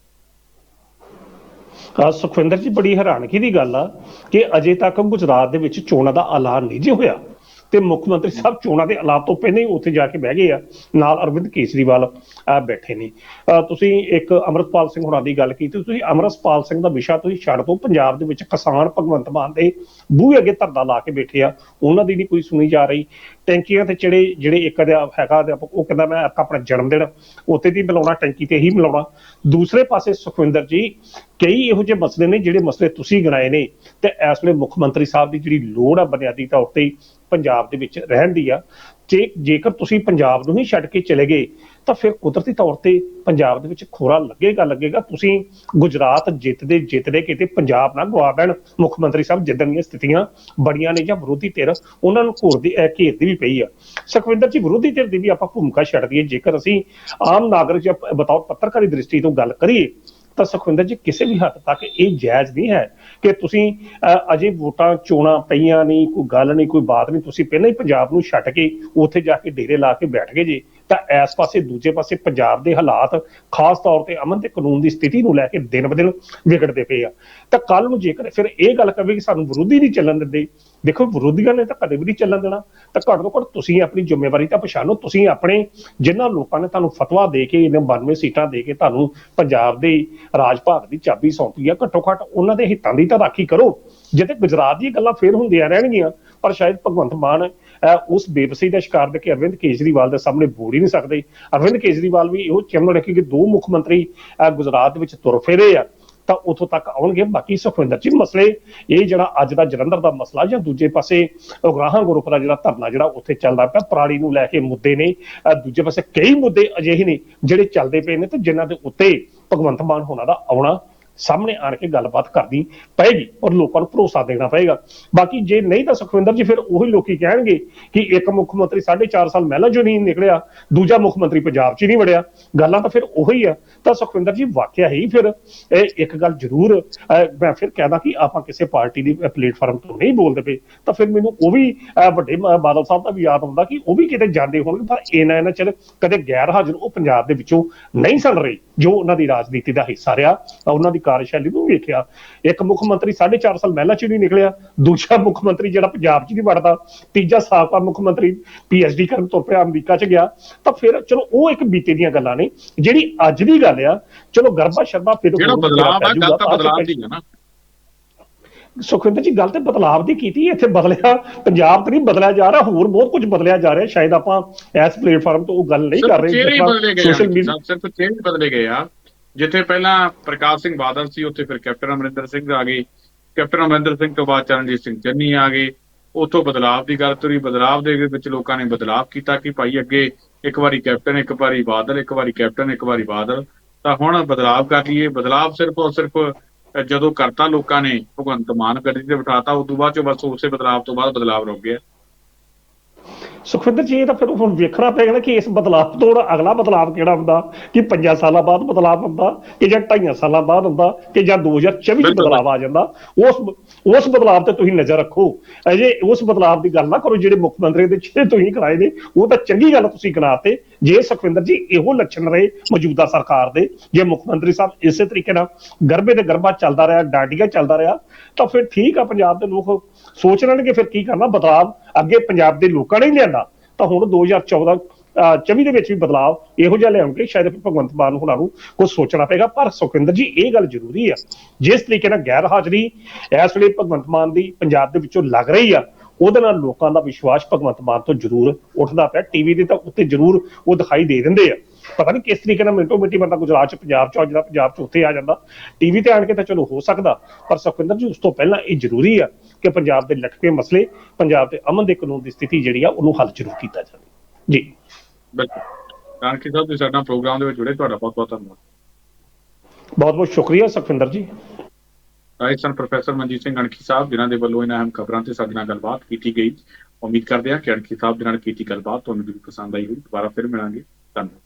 ਸੁਖਵਿੰਦਰ ਜੀ, ਬੜੀ ਹੈਰਾਨਗੀ ਦੀ ਗੱਲ ਆ ਕਿ ਅਜੇ ਤੱਕ ਗੁਜਰਾਤ ਦੇ ਵਿੱਚ ਚੋਣਾਂ ਦਾ ਐਲਾਨ ਨਹੀਂ ਜੇ ਹੋਇਆ, ਤੇ ਮੁੱਖ ਮੰਤਰੀ ਸਾਹਿਬ ਚੋਣਾਂ ਦੇ ਐਲਾਨ ਤੋਂ ਪਹਿਲਾਂ ਹੀ ਉੱਥੇ ਜਾ ਕੇ ਬਹਿ ਗਏ ਆ, ਨਾਲ ਅਰਵਿੰਦ ਕੇਜਰੀਵਾਲ ਬੈਠੇ ਨੇ। ਤੁਸੀਂ ਇੱਕ ਅੰਮ੍ਰਿਤਪਾਲ ਸਿੰਘ ਹੋਰਾਂ ਦੀ ਗੱਲ ਕੀਤੀ, ਤੁਸੀਂ ਅੰਮ੍ਰਿਤਪਾਲ ਸਿੰਘ ਦਾ ਵਿਸ਼ਾ ਤੁਸੀਂ ਛੱਡ ਦਿਓ। ਪੰਜਾਬ ਦੇ ਵਿੱਚ ਕਿਸਾਨ ਭਗਵੰਤ ਮਾਨ ਦੇ ਬੂਹੇ ਅੱਗੇ ਧਰਨਾ ਲਾ ਕੇ ਬੈਠੇ ਆ, ਉਹਨਾਂ ਦੀ ਨਹੀਂ ਕੋਈ ਸੁਣੀ ਜਾ ਰਹੀ। ਟੈਂਕੀਆਂ ਤੇ ਜਿਹੜੇ ਇੱਕ ਹੈਗਾ ਅਧਿਆਪਕ, ਉਹ ਕਹਿੰਦਾ ਮੈਂ ਆਪਣਾ ਜਨਮ ਦਿਨ ਉੱਥੇ ਦੀ ਮਿਲਾਉਣਾ, ਟੈਂਕੀ ਤੇ ਹੀ ਮਿਲਾਉਣਾ। ਦੂਸਰੇ ਪਾਸੇ ਸੁਖਵਿੰਦਰ ਜੀ, ਕਈ ਇਹੋ ਜਿਹੇ ਮਸਲੇ ਨੇ ਜਿਹੜੇ ਮਸਲੇ ਤੁਸੀਂ ਗਿਣਾਏ ਨੇ, ਤੇ ਇਸ ਵੇਲੇ ਮੁੱਖ ਮੰਤਰੀ ਸਾਹਿਬ ਦੀ ਜਿਹੜੀ ਲੋੜ ਆ ਬੁਨਿਆਦੀ ਤੌਰ ਤੇ ਪੰਜਾਬ ਦੇ ਵਿੱਚ ਰਹਿਣ ਦੀ ਆ, ਜੇਕਰ ਤੁਸੀਂ ਪੰਜਾਬ ਨੂੰ ਹੀ ਛੱਡ ਕੇ ਚਲੇ ਗਏ ਤਾਂ ਫਿਰ ਕੁਦਰਤੀ ਤੌਰ ਤੇ ਪੰਜਾਬ ਦੇ ਵਿੱਚ ਖੋਰਾ ਲੱਗੇਗਾ। ਤੁਸੀਂ ਗੁਜਰਾਤ ਜਿੱਤਦੇ ਕਿਤੇ ਪੰਜਾਬ ਨਾ ਗਵਾ ਦੇਣ ਮੁੱਖ ਮੰਤਰੀ ਸਾਹਿਬ, ਜਿੱਦਣ ਦੀਆਂ ਸਥਿਤੀਆਂ ਬੜੀਆਂ ਨੇ ਜਾਂ ਵਿਰੋਧੀ ਧਿਰ ਉਹਨਾਂ ਨੂੰ ਘੇਰਦੀ ਵੀ ਪਈ ਆ। ਸੁਖਵਿੰਦਰ ਜੀ, ਵਿਰੋਧੀ ਧਿਰ ਦੀ ਵੀ ਆਪਾਂ ਭੂਮਿਕਾ ਛੱਡ ਦਈਏ, ਜੇਕਰ ਅਸੀਂ ਆਮ ਨਾਗਰਿਕ ਜਾਂ ਬਤੌਰ ਪੱਤਰਕਾਰੀ ਦ੍ਰਿਸ਼ਟੀ ਤੋਂ ਗੱਲ ਕਰੀਏ ਤਾਂ ਸੁਖਵਿੰਦਰ ਜੀ, ਕਿਸੇ ਵੀ ਹੱਦ ਤੱਕ ਇਹ ਜਾਇਜ਼ ਨਹੀਂ ਹੈ ਕਿ ਤੁਸੀਂ ਅਜੇ ਵੋਟਾਂ ਚੋਣਾਂ ਪਈਆਂ ਨਹੀਂ, ਕੋਈ ਗੱਲ ਨਹੀਂ, ਕੋਈ ਬਾਤ ਨਹੀਂ, ਤੁਸੀਂ ਪਹਿਲਾਂ ਹੀ ਪੰਜਾਬ ਨੂੰ ਛੱਡ ਕੇ ਉੱਥੇ ਜਾ ਕੇ ਡੇਰੇ ਲਾ ਕੇ ਬੈਠ ਗਏ ਜੇ। ਤਾਂ ਇਸ ਪਾਸੇ ਦੂਜੇ ਪਾਸੇ ਪੰਜਾਬ ਦੇ ਹਾਲਾਤ, ਖਾਸ ਤੌਰ ਤੇ ਅਮਨ ਤੇ ਕਾਨੂੰਨ ਦੀ ਸਥਿਤੀ ਨੂੰ ਲੈ ਕੇ ਦਿਨ ਬ ਦਿਨ ਵਿਗੜਦੇ ਪਏ ਆ। ਤਾਂ ਕੱਲ ਨੂੰ ਜੇਕਰ ਫਿਰ ਇਹ ਗੱਲ ਕਵੇ ਕਿ ਸਾਨੂੰ ਵਿਰੋਧੀ ਨਹੀਂ ਚੱਲਣ ਦਿੰਦੇ, ਦੇਖੋ ਵਿਰੋਧੀਆਂ ਨੇ ਤਾਂ ਕਦੇ ਵੀ ਨਹੀਂ ਚੱਲਣ ਦੇਣਾ। ਤਾਂ ਘੱਟ ਤੋਂ ਘੱਟ ਤੁਸੀਂ ਆਪਣੀ ਜ਼ਿੰਮੇਵਾਰੀ ਤਾਂ ਪਛਾਣੋ। ਤੁਸੀਂ ਆਪਣੇ ਜਿਨ੍ਹਾਂ ਲੋਕਾਂ ਨੇ ਤੁਹਾਨੂੰ ਫਤਵਾ ਦੇ ਕੇ ਇਹਨਾਂ 92 ਸੀਟਾਂ ਦੇ ਕੇ ਤੁਹਾਨੂੰ ਪੰਜਾਬ ਦੇ ਰਾਜ ਭਾਗ ਦੀ ਚਾਬੀ ਸੌਂਪੀ ਆ, ਘੱਟੋ ਘੱਟ ਉਹਨਾਂ ਦੇ ਹਿੱਤਾਂ ਦੀ ਤਾਂ ਰਾਖੀ ਕਰੋ। ਜਿੱਥੇ ਗੁਜਰਾਤ ਦੀਆਂ ਗੱਲਾਂ ਫੇਰ ਹੁੰਦੀਆਂ ਰਹਿਣਗੀਆਂ, ਪਰ ਸ਼ਾਇਦ ਭਗਵੰਤ ਮਾਨ ਉਸ ਬੇਬਸੀ ਦਾ ਸ਼ਿਕਾਰ ਦੇ ਕੇ ਅਰਵਿੰਦ ਕੇਜਰੀਵਾਲ ਦੇ ਸਾਹਮਣੇ ਬੋਲ ਹੀ ਨਹੀਂ ਸਕਦੇ। ਅਰਵਿੰਦ ਕੇਜਰੀਵਾਲ ਵੀ ਇਹੋ ਚਾਹੁੰਦੇ ਨੇ ਕਿ ਦੋ ਮੁੱਖ ਮੰਤਰੀ ਗੁਜਰਾਤ ਦੇ ਵਿੱਚ ਤੁਰ ਫੇਰੇ ਆ ਤਾਂ ਉੱਥੋਂ ਤੱਕ ਆਉਣਗੇ। ਬਾਕੀ ਸੁਖਵਿੰਦਰ ਜੀ, ਮਸਲੇ ਇਹ ਜਿਹੜਾ ਅੱਜ ਦਾ ਜਲੰਧਰ ਦਾ ਮਸਲਾ, ਜਾਂ ਦੂਜੇ ਪਾਸੇ ਉਗਰਾਹਾਂ ਗਰੁੱਪ ਦਾ ਜਿਹੜਾ ਧਰਨਾ ਜਿਹੜਾ ਉੱਥੇ ਚੱਲਦਾ ਪਿਆ, ਪਰਾਲੀ ਨੂੰ ਲੈ ਕੇ ਮੁੱਦੇ ਨੇ। ਦੂਜੇ ਪਾਸੇ ਕਈ ਮੁੱਦੇ ਅਜਿਹੇ ਨੇ ਜਿਹੜੇ ਚੱਲਦੇ ਪਏ ਨੇ ਤੇ ਜਿਨ੍ਹਾਂ ਦੇ ਉੱਤੇ ਭਗਵੰਤ ਮਾਨ ਹੋਣਾ ਦਾ ਆਉਣਾ ਸਾਹਮਣੇ ਆਣ ਕੇ ਗੱਲਬਾਤ ਕਰਨੀ ਪਏਗੀ ਔਰ ਲੋਕਾਂ ਨੂੰ ਭਰੋਸਾ ਦੇਣਾ ਪਏਗਾ। ਬਾਕੀ ਜੇ ਨਹੀਂ ਤਾਂ ਸੁਖਵਿੰਦਰ ਜੀ, ਫਿਰ ਉਹੀ ਲੋਕੀ ਕਹਿਣਗੇ ਕਿ ਇੱਕ ਮੁੱਖ ਮੰਤਰੀ 4.5 ਸਾਲ ਮਹਿਲਾਂ ਚੋਂ ਨਹੀਂ ਨਿਕਲਿਆ, ਦੂਜਾ ਮੁੱਖ ਮੰਤਰੀ ਪੰਜਾਬ 'ਚ ਹੀ ਨਹੀਂ ਵੜਿਆ। ਗੱਲਾਂ ਤਾਂ ਫਿਰ ਉਹੀ ਆ। ਤਾਂ ਸੁਖਵਿੰਦਰ ਜੀ, ਵਾਕਿਆ ਹੀ ਫਿਰ ਇੱਕ ਗੱਲ ਜ਼ਰੂਰ ਮੈਂ ਫਿਰ ਕਹਿੰਦਾ ਕਿ ਆਪਾਂ ਕਿਸੇ ਪਾਰਟੀ ਦੀ ਪਲੇਟਫਾਰਮ ਤੋਂ ਨਹੀਂ ਬੋਲਦੇ ਪਏ, ਤਾਂ ਫਿਰ ਮੈਨੂੰ ਉਹ ਵੀ ਵੱਡੇ ਬਾਦਲ ਸਾਹਿਬ ਦਾ ਵੀ ਯਾਦ ਆਉਂਦਾ ਕਿ ਉਹ ਵੀ ਕਿਤੇ ਜਾਂਦੇ ਹੋਣਗੇ, ਪਰ ਇਹਨਾਂ ਚਿਰ ਕਦੇ ਗੈਰ ਹਾਜ਼ਰ ਉਹ ਪੰਜਾਬ ਦੇ ਵਿੱਚੋਂ ਨਹੀਂ ਸਣ ਰਹੇ, ਜੋ ਉਹਨਾਂ ਦੀ ਰਾਜਨੀਤੀ ਦਾ ਹਿੱਸਾ ਰਿਹਾ। ਉਹਨਾਂ ਦੀ ਕਾਰਜਸ਼ੈਲੀ ਨੂੰ ਵੇਖਿਆ, ਇੱਕ ਮੁੱਖ ਮੰਤਰੀ 4.5 ਸਾਲ ਮਹਿਲਾਂ 'ਚ ਨਹੀਂ ਨਿਕਲਿਆ, ਦੂਜਾ ਮੁੱਖ ਮੰਤਰੀ ਜਿਹੜਾ ਪੰਜਾਬ 'ਚ ਨਹੀਂ ਵੜਦਾ, ਤੀਜਾ ਸਾਬਕਾ ਮੁੱਖ ਮੰਤਰੀ PhD ਕਰਨ ਤੁਰ ਪਿਆ, ਅਮਰੀਕਾ 'ਚ ਗਿਆ। ਤਾਂ ਫਿਰ ਚਲੋ ਉਹ ਇੱਕ ਬੀਤੇ ਦੀਆਂ ਗੱਲਾਂ ਨੇ। ਜਿਹੜੀ ਅੱਜ ਦੀ ਗੱਲ ਆ, ਚਲੋ ਗਰਭਾ ਸ਼ਰਮਾ ਫਿਰ ਬਦਲਾਵ ਦੀ ਹੈ ਨਾ ਸੁਖਵਿੰਦਰ ਜੀ, ਗੱਲ ਤੇ ਬਦਲਾਵ ਦੀ ਕੀਤੀ। ਇੱਥੇ ਬਦਲਿਆ ਪੰਜਾਬ ਤੇ ਨਹੀਂ ਬਦਲਿਆ ਜਾ ਰਿਹਾ, ਹੋਰ ਬਹੁਤ ਕੁਝ ਬਦਲਿਆ ਜਾ ਰਿਹਾ। ਸ਼ਾਇਦ ਆਪਾਂ ਇਸ ਪਲੇਟਫਾਰਮ ਤੋਂ ਉਹ ਗੱਲ ਨਹੀਂ ਕਰ ਰਹੇ। ਸੋਸ਼ਲ ਮੀਡੀਆ ਸਿਰਫ ਚੇਂਜ ਬਦਲੇ ਗਏ ਆ। ਜਿੱਥੇ ਪਹਿਲਾਂ ਪ੍ਰਕਾਸ਼ ਸਿੰਘ ਬਾਦਲ ਸੀ, ਉੱਥੇ ਫਿਰ ਕੈਪਟਨ ਅਮਰਿੰਦਰ ਸਿੰਘ ਆ ਗਏ। ਕੈਪਟਨ ਅਮਰਿੰਦਰ ਸਿੰਘ ਤੋਂ ਬਾਅਦ ਚਰਨਜੀਤ ਸਿੰਘ ਚੰਨੀ ਆ ਗਏ। ਉੱਥੋਂ ਬਦਲਾਵ ਦੀ ਗੱਲ ਤੁਰੀ। ਬਦਲਾਵ ਦੇ ਵਿੱਚ ਲੋਕਾਂ ਨੇ ਬਦਲਾਵ ਕੀਤਾ ਕਿ ਭਾਈ ਅੱਗੇ ਇੱਕ ਵਾਰੀ ਕੈਪਟਨ, ਇੱਕ ਵਾਰੀ ਬਾਦਲ, ਇੱਕ ਵਾਰੀ ਕੈਪਟਨ, ਇੱਕ ਵਾਰੀ ਬਾਦਲ, ਤਾਂ ਹੁਣ ਬਦਲਾਵ ਕਰ ਲਈਏ। ਬਦਲਾਵ ਸਿਰਫ ਔਰ ਸਿਰਫ ਜਦੋਂ ਕਰਤਾ ਲੋਕਾਂ ਨੇ, ਭਗਵੰਤ ਮਾਨ ਗੱਡੀ ਤੇ ਬਿਠਾਤਾ, ਉਸ ਤੋਂ ਬਾਅਦ ਚੋਂ ਬਸ ਉਸੇ ਬਦਲਾਵ ਤੋਂ ਬਾਅਦ ਬਦਲਾਵ ਰੁਕ ਗਿਆ। ਸੁਖਵਿੰਦਰ ਜੀ ਇਹ ਤਾਂ ਫਿਰ ਹੁਣ ਵੇਖਣਾ ਪਏਗਾ ਨਾ ਕਿ ਇਸ ਬਦਲਾਅ ਤੋਂ ਅਗਲਾ ਬਦਲਾਅ ਕਿਹੜਾ ਹੁੰਦਾ, ਕਿ 5 ਸਾਲਾਂ ਬਾਅਦ ਬਦਲਾਅ ਹੁੰਦਾ, ਕਿ ਜਾਂ 2.5 ਸਾਲਾਂ ਬਾਅਦ ਹੁੰਦਾ, ਕਿ ਜਾਂ 2024 ਚ ਬਿਲਕੁਲ ਬਦਲਾਅ ਆ ਜਾਂਦਾ। ਉਸ ਬਦਲਾਅ ਤੇ ਤੁਸੀਂ ਨਜ਼ਰ ਰੱਖੋ। ਅਜੇ ਉਸ ਬਦਲਾਅ ਦੀ ਗੱਲ ਨਾ ਕਰੋ ਜਿਹੜੇ ਮੁੱਖ ਮੰਤਰੀ ਦੇ ਜਿਹੜੇ ਤੁਸੀਂ ਕਰਾਏ ਨੇ, ਉਹ ਤਾਂ ਚੰਗੀ ਗੱਲ ਤੁਸੀਂ ਕਰਾਤੇ। ਜੇ ਸੁਖਵਿੰਦਰ ਜੀ ਇਹੋ ਲੱਛਣ ਰਹੇ ਮੌਜੂਦਾ ਸਰਕਾਰ ਦੇ, ਜੇ ਮੁੱਖ ਮੰਤਰੀ ਸਾਹਿਬ ਇਸੇ ਤਰੀਕੇ ਨਾਲ ਗਰਭੇ ਤੇ ਗਰਭਾ ਚੱਲਦਾ ਰਿਹਾ, ਡਾਂਡੀਆਂ ਚੱਲਦਾ ਰਿਹਾ, ਤਾਂ ਫਿਰ ਠੀਕ ਆ, ਪੰਜਾਬ ਦੇ ਲੋਕ ਸੋਚ ਲੈਣਗੇ ਫਿਰ ਕੀ ਕਰਨਾ। ਬਦਲਾਵ ਅੱਗੇ ਪੰਜਾਬ ਦੇ ਲੋਕਾਂ ਨੇ ਹੀ ਲਿਆਂਦਾ, ਤਾਂ ਹੁਣ 2024 ਦੇ ਵਿੱਚ ਵੀ ਬਦਲਾਵ ਇਹੋ ਜਿਹਾ ਲਿਆਉਣਗੇ, ਸ਼ਾਇਦ ਭਗਵੰਤ ਮਾਨ ਹੋਣਾ ਨੂੰ ਕੁਝ ਸੋਚਣਾ ਪਏਗਾ। ਪਰ ਸੁਖਵਿੰਦਰ ਜੀ ਇਹ ਗੱਲ ਜ਼ਰੂਰੀ ਆ, ਜਿਸ ਤਰੀਕੇ ਨਾਲ ਗੈਰ ਹਾਜ਼ਰੀ ਇਸ ਵੇਲੇ ਭਗਵੰਤ ਮਾਨ ਦੀ ਪੰਜਾਬ ਦੇ ਵਿੱਚੋਂ ਲੱਗ ਰਹੀ ਆ, ਉਹਦੇ ਨਾਲ ਲੋਕਾਂ ਦਾ ਵਿਸ਼ਵਾਸ ਭਗਵੰਤ ਮਾਨ ਤੋਂ ਜ਼ਰੂਰ ਉੱਠਦਾ ਪਿਆ। ਟੀਵੀ ਦੇ ਤਾਂ ਉੱਤੇ ਜ਼ਰੂਰ ਉਹ ਦਿਖਾਈ ਦੇ ਦਿੰਦੇ ਆ, ਪਤਾ ਨਹੀਂ ਕਿਸ ਤਰੀਕੇ ਨਾਲ ਮਿੰਟੋ ਮਿੰਟੀ ਬੰਦਾ ਗੁਜਰਾਤ ਚ ਪੰਜਾਬ ਚ ਆ ਜਾਂਦਾ, ਪੰਜਾਬ ਚ ਉੱਥੇ ਆ ਜਾਂਦਾ, ਟੀਵੀ ਤੇ ਆਣ ਕੇ ਤਾਂ ਚਲੋ ਹੋ ਸਕਦਾ। ਪਰ ਸੁਖਵਿੰਦਰ ਜੀ ਉਸ ਤੋਂ ਪਹਿਲਾਂ ਇਹ ਜ਼ਰੂਰੀ ਆ ਕਿ ਪੰਜਾਬ ਦੇ ਲਟਕੇ ਮਸਲੇ, ਪੰਜਾਬ ਦੇ ਅਮਨ ਦੇ ਕਾਨੂੰਨ ਦੀ ਸਥਿਤੀ ਜਿਹੜੀ ਆ ਉਹਨੂੰ ਹੱਲ ਜ਼ਰੂਰ ਕੀਤਾ ਜਾਵੇ ਜੀ। ਬਿਲਕੁਲ ਕਾਨਕੀ ਸਾਹਿਬ, ਤੁਸੀਂ ਸਾਡੇ ਪ੍ਰੋਗਰਾਮ ਦੇ ਵਿੱਚ ਜੁੜੇ, ਤੁਹਾਡਾ ਬਹੁਤ ਬਹੁਤ ਧੰਨਵਾਦ। ਬਹੁਤ ਬਹੁਤ ਸ਼ੁਕਰੀਆ ਸੁਖਵਿੰਦਰ ਜੀ। ਰਾਜਸਥਾਨ ਪ੍ਰੋਫੈਸਰ ਮਨਜੀਤ ਸਿੰਘ ਅਣਖੀ ਸਾਹਿਬ, ਜਿਨ੍ਹਾਂ ਦੇ ਵੱਲੋਂ ਇਹਨਾਂ ਅਹਿਮ ਖਬਰਾਂ ਤੇ ਸਾਡੇ ਨਾਲ ਗੱਲਬਾਤ ਕੀਤੀ ਗਈ। ਉਮੀਦ ਕਰਦੇ ਹਾਂ ਕਿ ਅਣਖੀ ਸਾਹਿਬ ਦੇ ਨਾਲ ਕੀਤੀ ਗੱਲਬਾਤ ਤੁਹਾਨੂੰ ਵੀ ਪਸੰਦ ਆਈ ਹੋਈ। ਦੁਬਾਰਾ ਫਿਰ ਮਿਲਾਂਗੇ। ਧੰਨਵਾਦ।